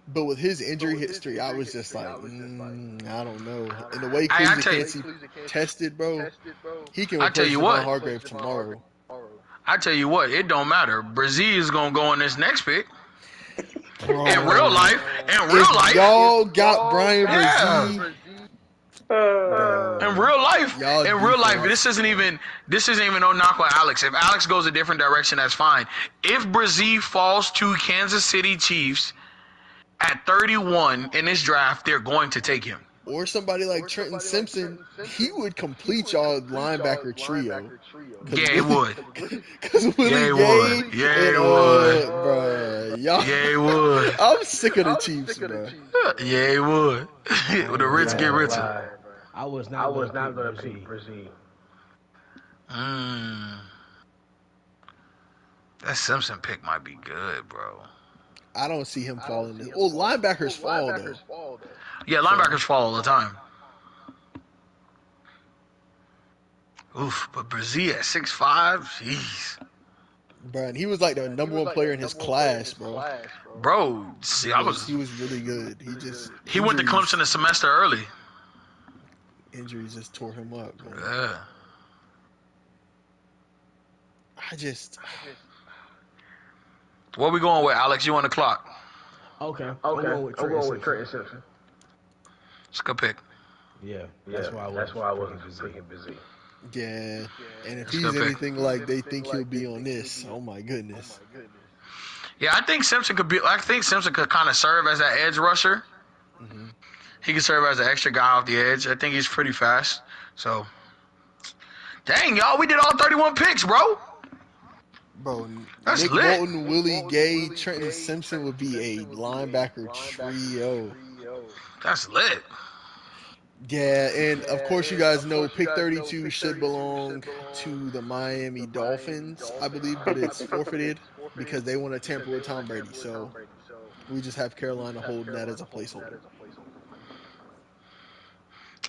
but with his injury history, I was just like, I don't know. And the way Cleveland Kansas tested, bro, he can replace Javon Hargrave tomorrow. I tell you what, it don't matter. Brzee is gonna go in this next pick. Bro, in real life, y'all got Brian Brzee. In real life, this isn't even no knock on Alex. If Alex goes a different direction, that's fine. If Brzee falls to Kansas City Chiefs at 31 in this draft, they're going to take him. Or somebody like Trenton Simpson, he would complete y'all linebacker trio. Yeah, he would. Because Willie Gay, bro, y'all. Yeah, he would. I'm sick of the Chiefs, bro. Yeah, he would. The rich get richer. I was not going to pick Brzee. That Simpson pick might be good, bro. I don't see him falling. Well, linebackers fall, though. Yeah, linebackers fall all the time. Oof, but Brzee at 6'5", jeez. Bro, and he was like the number one player in his class, bro. Bro, see, he was really good. He went to Clemson a semester early. Injuries just tore him up, bro. Yeah. What we going with, Alex? You on the clock? Okay. I'm going with Trenton Simpson. It's a good pick. Yeah, that's why I wasn't picking Brzee. Yeah, and if he's anything like they think he'll be on this, oh my goodness. Yeah, I think Simpson could kind of serve as that edge rusher. Mm-hmm. He could serve as an extra guy off the edge. I think he's pretty fast. So, dang, y'all, we did all 31 picks, bro. Bro, that's Nick lit. Bolton, Willie Gay, Trenton Simpson would be a linebacker trio. That's lit. Yeah, and of course you guys know pick 32 should belong to the Miami Dolphins, I believe, but it's forfeited because they want to tamper with Tom Brady. So we just have Carolina holding that as a placeholder.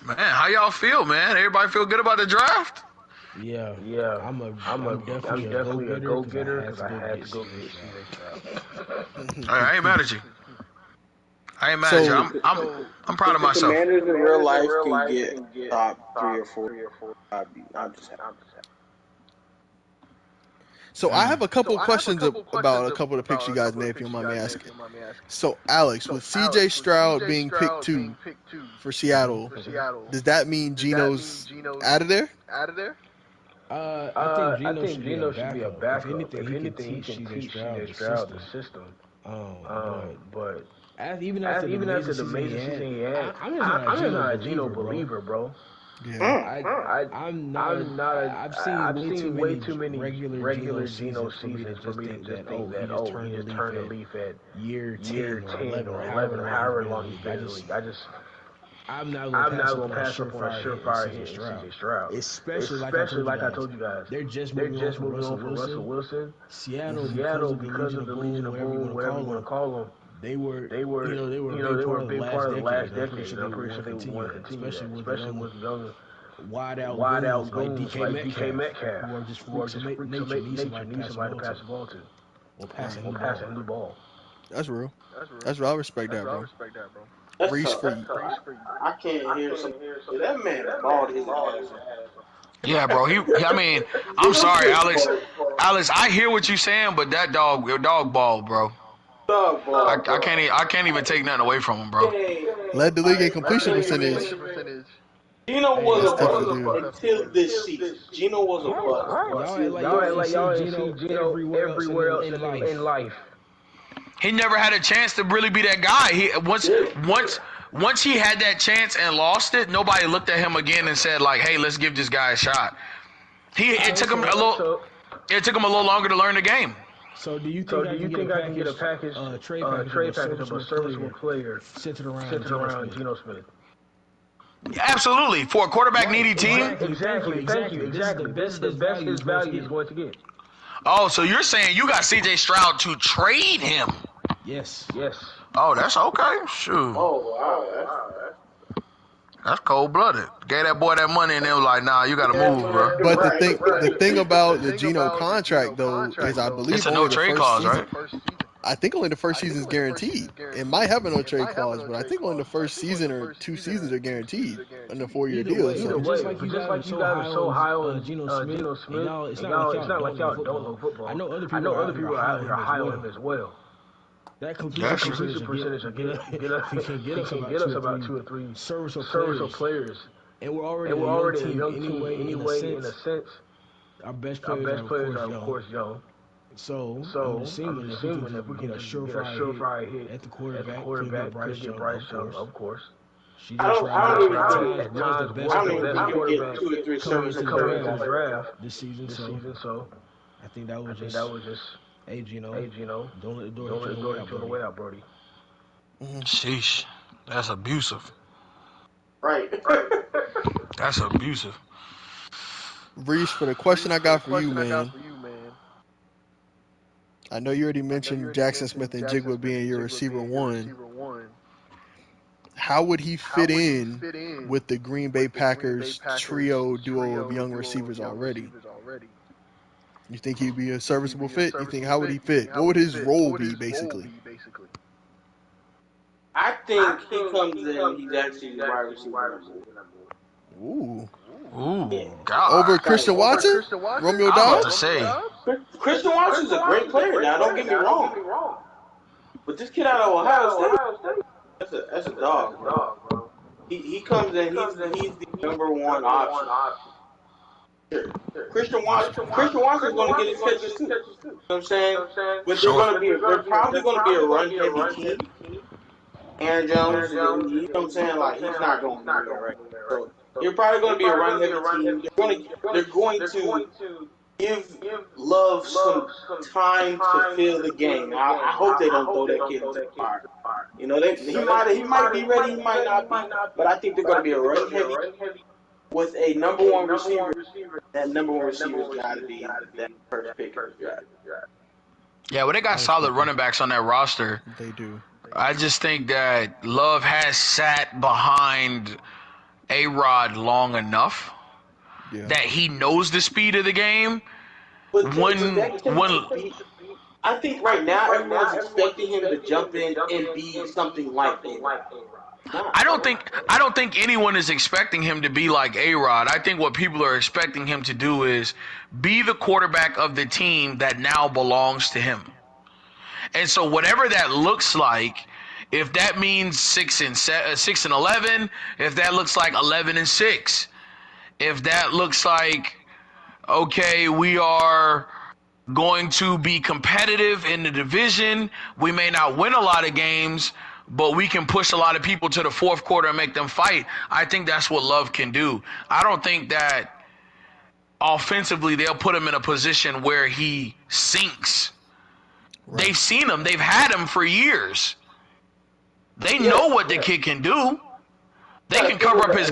Man, how y'all feel, man? Everybody feel good about the draft? Yeah. I'm definitely a go-getter because I had to go get CJ Stroud. I ain't mad at you. I'm proud of myself. Commanders in real life can get top 3 or 4. I'm just happy. So I have a couple questions about a couple of the picks you guys made, if you don't mind me asking. So Alex, with CJ Stroud being picked 2 for Seattle, does that mean Geno's out of there? I think Geno should be a backup. If anything, he can teach CJ Stroud the system. But even after the amazing season he had, I'm just not a Geno believer, bro. Yeah. I've seen way too many regular Geno seasons for me to just think that he just turned the leaf at year 10 or 11 or however long he's been in the league. I'm not going to pass up on a surefire hit CJ Stroud. Especially like I told you guys. They're just moving on from Russell Wilson. Seattle, because of the Legion of Boom, whatever you want to call them, they were a big part of the last decade. I'm pretty sure they would want to continue that, especially with wide out goons like DK Metcalf, who are just freaks of nature, need somebody to pass the ball to, or passing the ball. That's real. That's real. I respect that, bro. That's Reese tough. for you. I can't hear some. That man balled his ass. Yeah, bro. I mean, I'm sorry, Alex. Alex, I hear what you're saying, but that dog ball, bro. Dog ball. I can't even take nothing away from him, bro. Led the league in completion percentage. Gino was a tough to bust do. until this season. Gino was a bust. Y'all act like y'all ain't see Gino everywhere else in life. He never had a chance to really be that guy. Once he had that chance and lost it, nobody looked at him again and said like, "Hey, let's give this guy a shot." It took him a little longer to learn the game. So do you think I can get a package, trade package of a serviceable player centered around Geno Smith? Absolutely, for a quarterback needy team. Exactly. This is the best his value is going to get. Oh, so you're saying you got C.J. Stroud to trade him? Yes. Oh, that's okay. Shoot. Oh wow, That's cold-blooded. Gave that boy that money and they was like, nah, you got to move, bro. But the thing about the Geno contract, though, is I believe It's a only no-trade the clause, first season. right? I think only the first season is guaranteed. It might have a no-trade clause, but I think only the first season or 2 seasons are guaranteed in a 4-year deal. Either way, just like you guys are so high on Geno Smith, it's not like y'all don't know football. I know other people out here are high on him as well. That completion percentage can get us about 2 or 3 serviceable players. And we're already a young team anyway, in a sense. Our best players are, of course, young. So I'm assuming if we can get a surefire hit at the quarterback, could get Bryce Young, of course. I don't even think we can get 2 or 3 serviceable players in the draft this season. So I think that was just, hey Gino, don't let the door throw the way out, Brody. Sheesh, that's abusive. Right. That's abusive. Reese, for the question I got for you, man. I know you already mentioned Jackson Smith and Jigba being your receiver 1. How would he fit in with the Green Bay Packers duo of young receivers already? You think he'd be a serviceable fit? You think how would he fit? What would his role be, basically? I think he comes in, he's actually the wide receiver. Ooh, God. Over Christian Watson? Romeo I'm about Dobbs? to say. Christian Watson's a great player now, don't get me wrong. But this kid out of Ohio State, that's a dog, bro. He comes in, he's the number 1 option. Christian Watson's going to get his catches too. You know what I'm saying? But they're probably going to be a run-heavy team. Aaron Jones, you know what I'm saying? Like, he's not going anywhere, right? So you're probably going to be a run-heavy team. They're going to give Love some time to feel the game. I hope they don't throw that kid into the fire. You know, he might be ready, he might not be, but I think they're going to be a run-heavy with a number 1 receiver. That number 1 receiver's got to be that first pick of the draft. Yeah, well, they got solid running backs on that roster. They do. I just think that Love has sat behind A-Rod long enough that he knows the speed of the game. But I think right now everyone's expecting him to jump in and be something like A-Rod. I don't think anyone is expecting him to be like A-Rod. I think what people are expecting him to do is be the quarterback of the team that now belongs to him. And so whatever that looks like, if that means 6-11, if that looks like 11-6, if that looks like, okay, we are going to be competitive in the division, we may not win a lot of games, but we can push a lot of people to the 4th quarter and make them fight. I think that's what Love can do. I don't think that offensively they'll put him in a position where he sinks. Right. They've seen him. They've had him for years. They know what the kid can do. They can cover up his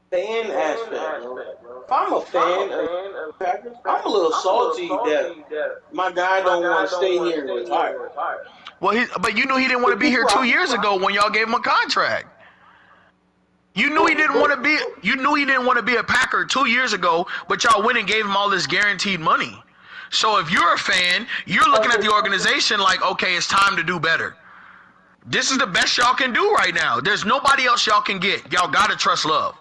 fan aspect, bro. If I'm a fan of Packers, I'm a little salty that my guy don't want to stay here and retire. Well, but you knew he didn't want to be here 2 years ago when y'all gave him a contract. You knew he didn't want to be. You knew he didn't want to be a Packer 2 years ago, but y'all went and gave him all this guaranteed money. So if you're a fan, you're looking at the organization like, okay, it's time to do better. This is the best y'all can do right now. There's nobody else y'all can get. Y'all gotta trust Love.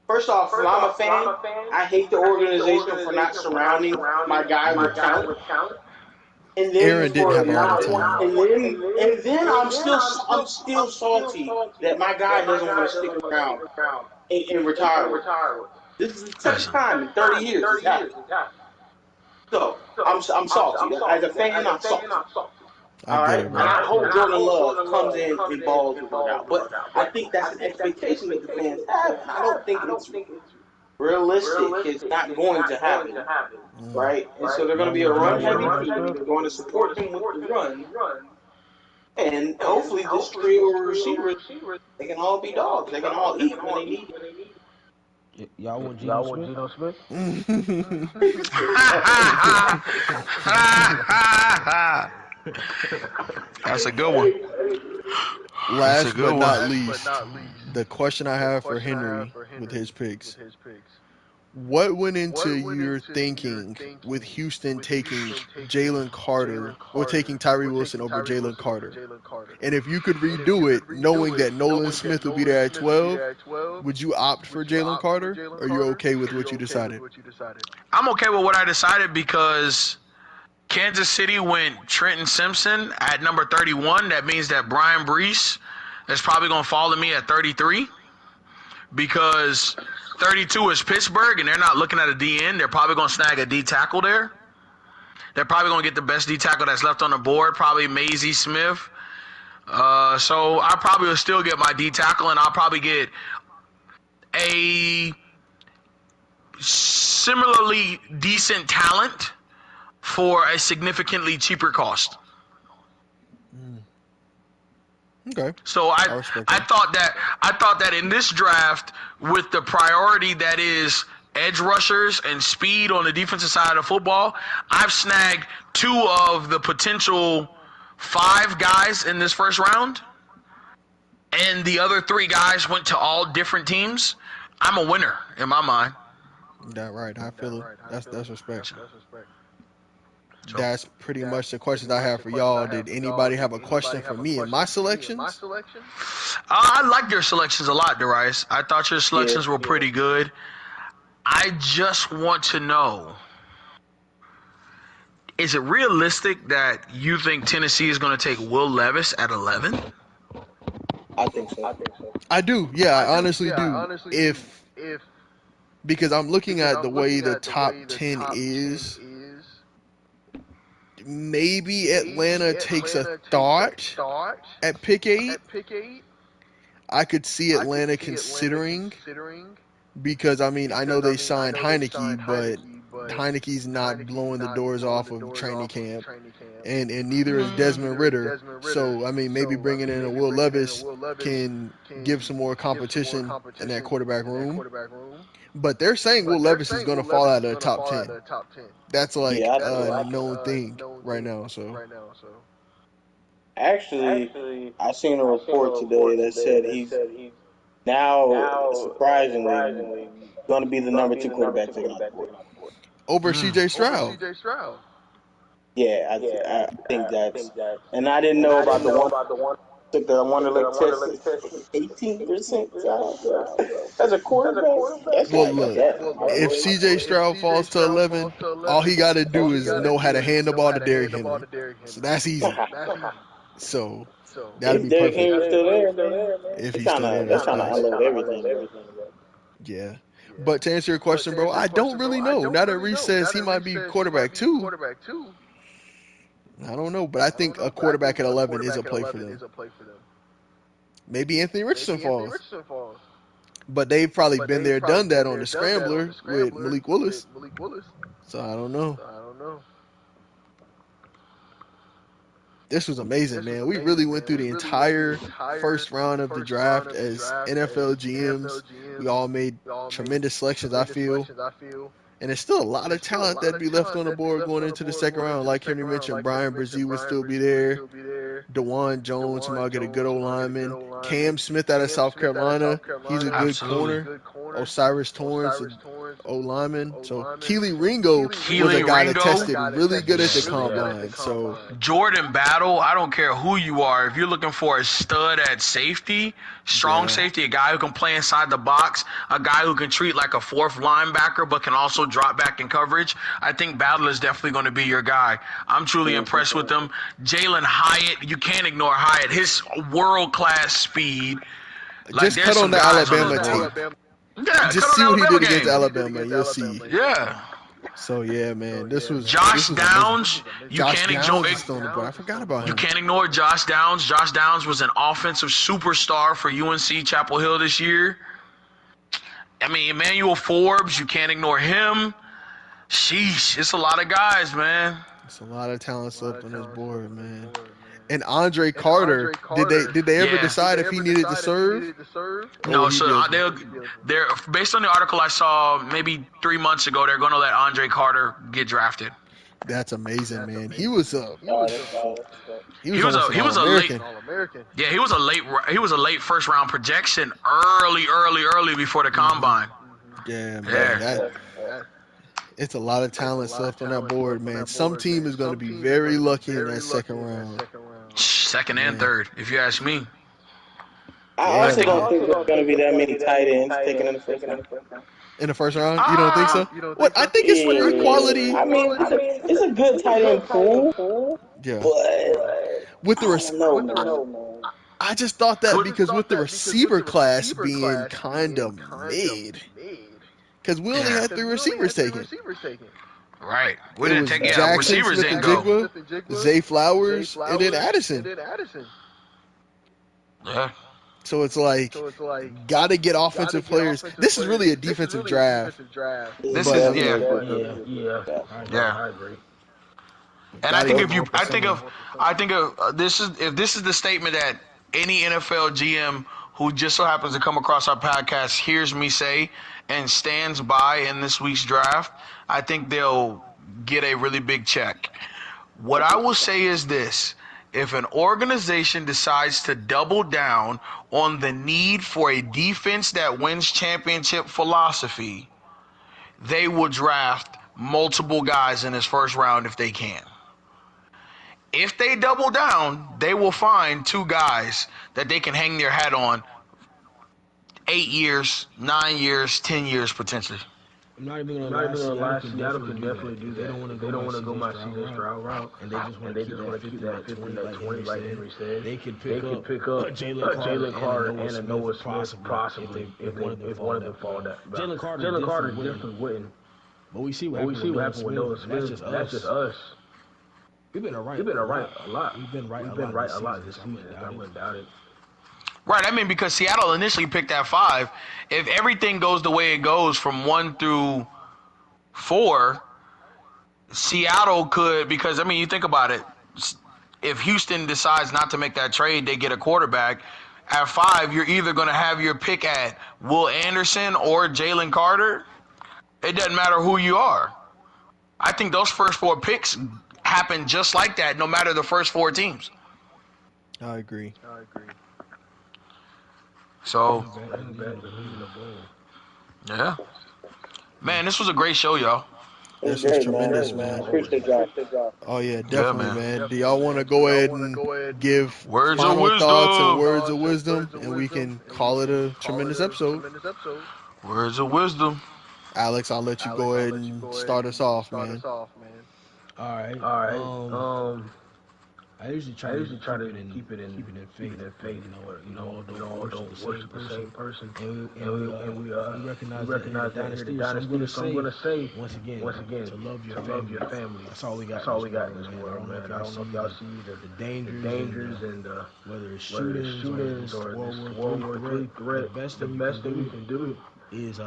First off, if I'm a fan, I hate the organization for not surrounding my guy with talent. And then Aaron didn't have a lot of talent. And then I'm still salty that my guy doesn't want to stick around and retire. This is the second time in 30 years this happened. So I'm salty. As a fan, I'm salty. All right, and I hope Jordan Love comes in and balls it out. But I think that's an expectation that the fans have, and I don't think it's realistic. It's not going to happen, right? And so they're going to be a run-heavy team. They're going to support him with the run, and hopefully this trio of receivers, they can all be dogs. They can all eat when they need it. Y'all want Geno Smith? That's a good one. Last but not least, the question I have for Henry with his picks. What went into your thinking with Houston taking Jalen Carter or taking Tyree Wilson over Jalen Carter? And if you could redo it, knowing that Nolan Smith would be there at 12, would you opt for Jalen Carter, or are you okay with what you decided? I'm okay with what I decided because Kansas City went Trenton Simpson at number 31. That means that Brian Brees is probably going to fall to me at 33 because 32 is Pittsburgh, and they're not looking at a DN. They're probably going to snag a D tackle there. They're probably going to get the best D tackle that's left on the board, probably Maisie Smith. So I probably will still get my D tackle, and I'll probably get a similarly decent talent for a significantly cheaper cost. Okay. So I thought that in this draft, with the priority that is edge rushers and speed on the defensive side of football, I've snagged 2 of the potential 5 guys in this first round, and the other 3 guys went to all different teams. I'm a winner in my mind. That right. I feel it. That's respect. That's pretty much the questions I have for y'all. Did anybody have a question for me in my selections? I like your selections a lot, Darius. I thought your selections were pretty good. I just want to know, is it realistic that you think Tennessee is going to take Will Levis at 11? I think so. I do. Yeah, I honestly do. Because I'm looking at the way the top 10 is, maybe Atlanta takes a thought at pick 8. I could see Atlanta considering, because I mean, I know they signed Heineke, but Heineke's not blowing the doors off of training camp, and neither is Desmond Ritter. So I mean, maybe bringing in a Will Levis can give some more competition in that quarterback room. But they're saying Will Levis is going to fall out of the top 10. That's like a known thing right now. So actually, I seen a report today that said he's now surprisingly going to be the number 2 quarterback taken off the board over CJ Stroud. Yeah, I think that's, and I didn't know about the one. Took the Wonderlic test, 18%. That's a quarterback. Well, look, if CJ Stroud falls to 11, all he got to do is know how to hand the ball to Derrick Henry. So that's easy. So that'll be perfect. If still there, if he's still there, that's trying to unload everything. Yeah. But to answer your question, bro, I don't really know. Now that Reese says he might be quarterback 2, I don't know, but I think a quarterback at 11 is a play for them. Maybe Anthony Richardson falls. But they've probably been there, done that on the scrambler with Malik Willis. So I don't know. This was amazing, man. We really went through the entire first round of the draft as NFL GMs. We all made tremendous selections, I feel. And there's still a lot of talent that'd be left on the board going into the second round. Like Henry mentioned, Brian Brzee would still be there. DeJuan Jones, somebody get a good old lineman. Cam Smith out of South Carolina, he's a good Absolutely. corner. Osiris Torrance, old lineman. So Keely Ringo was a Keely guy that Ringo. tested really good at the combine. So Jordan Battle, I don't care who you are. If you're looking for a stud at safety, strong safety, a guy who can play inside the box, a guy who can treat like a fourth linebacker but can also drop back in coverage, I think Battle is definitely going to be your guy. I'm truly impressed with him. Jalen Hyatt, you can't ignore Hyatt. His world-class speed. Like, just cut on the Alabama tape. Yeah, Just see what he did against Alabama. You'll see. Yeah. So yeah, man, this was Josh amazing. Downs, Josh Downs is still on the board. I forgot about you him. can't ignore Josh Downs. Josh Downs was an offensive superstar for UNC Chapel Hill this year. I mean, Emmanuel Forbes, you can't ignore him. Sheesh, it's a lot of guys, man. It's a lot of talent left on this board, man. And Andre Carter, did they ever decide if he needed to serve? No, so they're based on the article I saw maybe 3 months ago. They're going to let Andre Carter get drafted. That's amazing, man. He was a late Yeah, he was a late first round projection early before the combine. Yeah, man. It's a lot of talent left on that board, man. Some team is going to be very lucky in that second round. Second and third, if you ask me. I also don't think there's going to be that many tight ends taken in the first round. In the first round? You don't think so? What? I think it's equality. I mean, it's a good tight end pool. Yeah. But with the I just thought that because with the receiver class being kind of mid, because we only had 3 receivers taken. Right. We didn't take Jackson, receivers Smith, didn't and go. Jigba, Zay Flowers, and then Addison. Yeah. So it's like, got to get offensive players. This is really a defensive draft. This is yeah. I agree. And I think if this is the statement that any NFL GM who just so happens to come across our podcast hears me say and stands by in this week's draft, I think they'll get a really big check. What I will say is this. If an organization decides to double down on the need for a defense that wins championship philosophy, they will draft multiple guys in this first round if they can. If they double down, they will find 2 guys that they can hang their hat on 8 years, 9 years, 10 years potentially. I'm not even gonna lie. Seattle can definitely do that. They don't want to go my CJ Stroud route, and they just want to keep that 20, like Henry said. They could pick up Jalen Carter and a Noah Smith possibly if one of them fall down. Jalen Carter definitely wouldn't. But we see what happened with Noah Smith. That's just us. We've been right a lot. We've been right a lot this season. I wouldn't doubt it. Right, I mean, because Seattle initially picked at 5. If everything goes the way it goes from 1 through 4, Seattle could, because, I mean, you think about it. If Houston decides not to make that trade, they get a quarterback. At 5, you're either going to have your pick at Will Anderson or Jalen Carter. It doesn't matter who you are. I think those first 4 picks happen just like that, no matter the first 4 teams. I agree. So, yeah. Man, this was a great show, y'all. This was tremendous, man. Oh, yeah, definitely, man. Do y'all want to go ahead and give final thoughts and words of wisdom, and we can call it a tremendous episode? Words of wisdom. Alex, I'll let you go ahead and start us off, man. All right. I usually try to keep it in faith. You know, don't worship the same person. And we recognize that Dynasters. So I'm gonna say once again to love your family. That's all we got in this world, man. I don't know if y'all see the dangers and whether it's shootings or this World War III threat. The best thing you can do is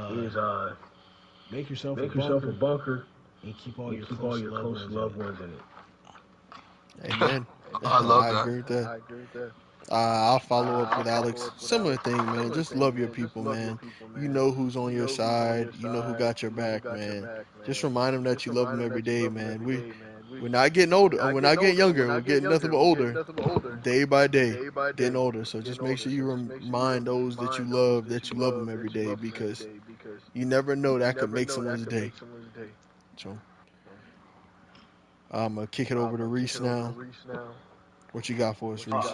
make yourself a bunker and keep all your close loved ones in it. Amen. I agree with that. I'll follow up with Alex. Similar thing, man. Just love your people, man. You know who's on your side. You know who got your back, man. Just remind them that you love them every day, man. We're not getting older. We're not getting younger. We're getting nothing but older, day by day, getting older. So just make sure you remind those that you love them every day, because you never know, that could make someone's day. So I'm gonna kick it over to Reese now. What you got for us, Reese?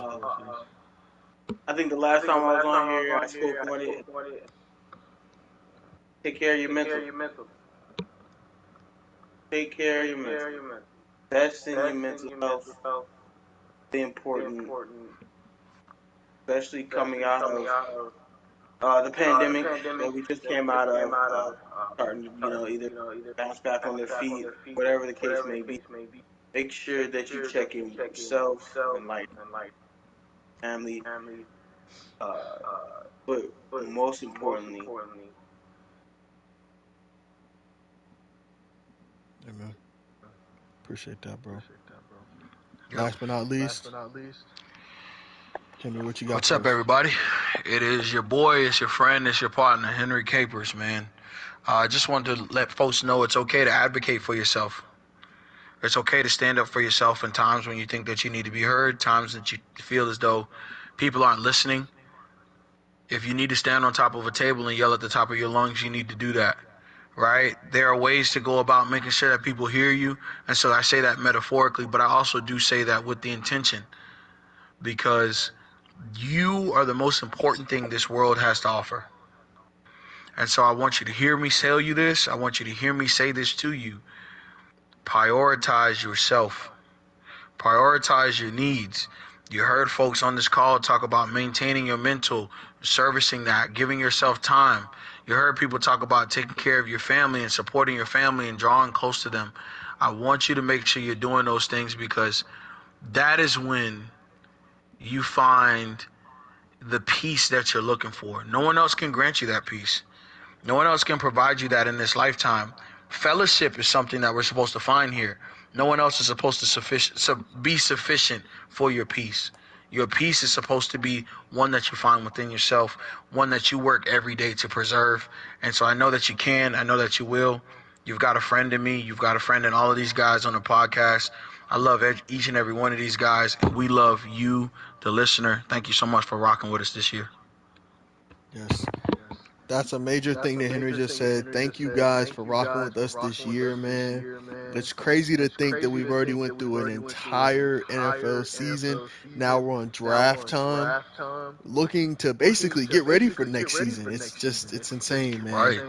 I think the last time I was on here, I spoke on it. Take care of your mental. Take care of your mental. Invest in your mental health. Really important, especially coming out of the pandemic that we just came out of. Starting to, either bounce back on their feet, whatever the case may be. Make sure that you check in with yourself and like family. But most importantly, Amen. Appreciate that, bro. Last but not least, Henry, what you got? What's up, everybody? It is your boy, it's your friend, it's your partner, Henry Capers, man. I just wanted to let folks know it's okay to advocate for yourself. It's okay to stand up for yourself in times when you think that you need to be heard, times that you feel as though people aren't listening. If you need to stand on top of a table and yell at the top of your lungs, you need to do that, right? There are ways to go about making sure that people hear you. And so I say that metaphorically, but I also do say that with the intention, because you are the most important thing this world has to offer. And so I want you to hear me tell you this. I want you to hear me say this to you. Prioritize yourself. Prioritize your needs. You heard folks on this call talk about maintaining your mental, servicing that, giving yourself time. You heard people talk about taking care of your family and supporting your family and drawing close to them. I want you to make sure you're doing those things, because that is when you find the peace that you're looking for. No one else can grant you that peace. No one else can provide you that in this lifetime. Fellowship is something that we're supposed to find here. No one else is supposed to be sufficient for your peace. Your peace is supposed to be one that you find within yourself, one that you work every day to preserve. And so I know that you can. I know that you will. You've got a friend in me. You've got a friend in all of these guys on the podcast. I love each and every one of these guys. And we love you, the listener. Thank you so much for rocking with us this year. Yes. That's a major thing that Henry just said. Thank you guys for rocking with us this year, man. It's crazy to think that we've already went through an entire NFL season. Now we're on draft time, looking to basically get ready for next season. It's insane, man. Right.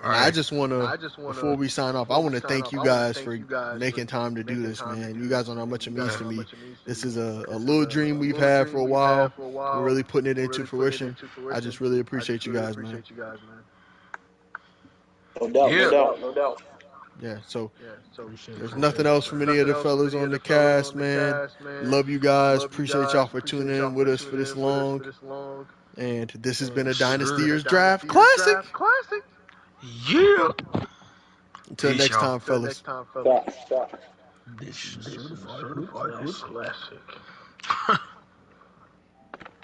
And I just want to, before we sign off, I want to thank you guys for making time to do this, man. You guys don't know how much it means to me. This is a little dream we've had for a while. We're really putting it into fruition. I just really appreciate you guys, man. no doubt. Yeah, so Appreciate there's it. nothing else from any of the fellas on the cast, man. Love you guys. Appreciate y'all for tuning in with us for this long. And this has been a Dynasty Years Draft Classic. Yeah. Until Peace, next y'all. time, fellas. Stop. This is a certified hood classic.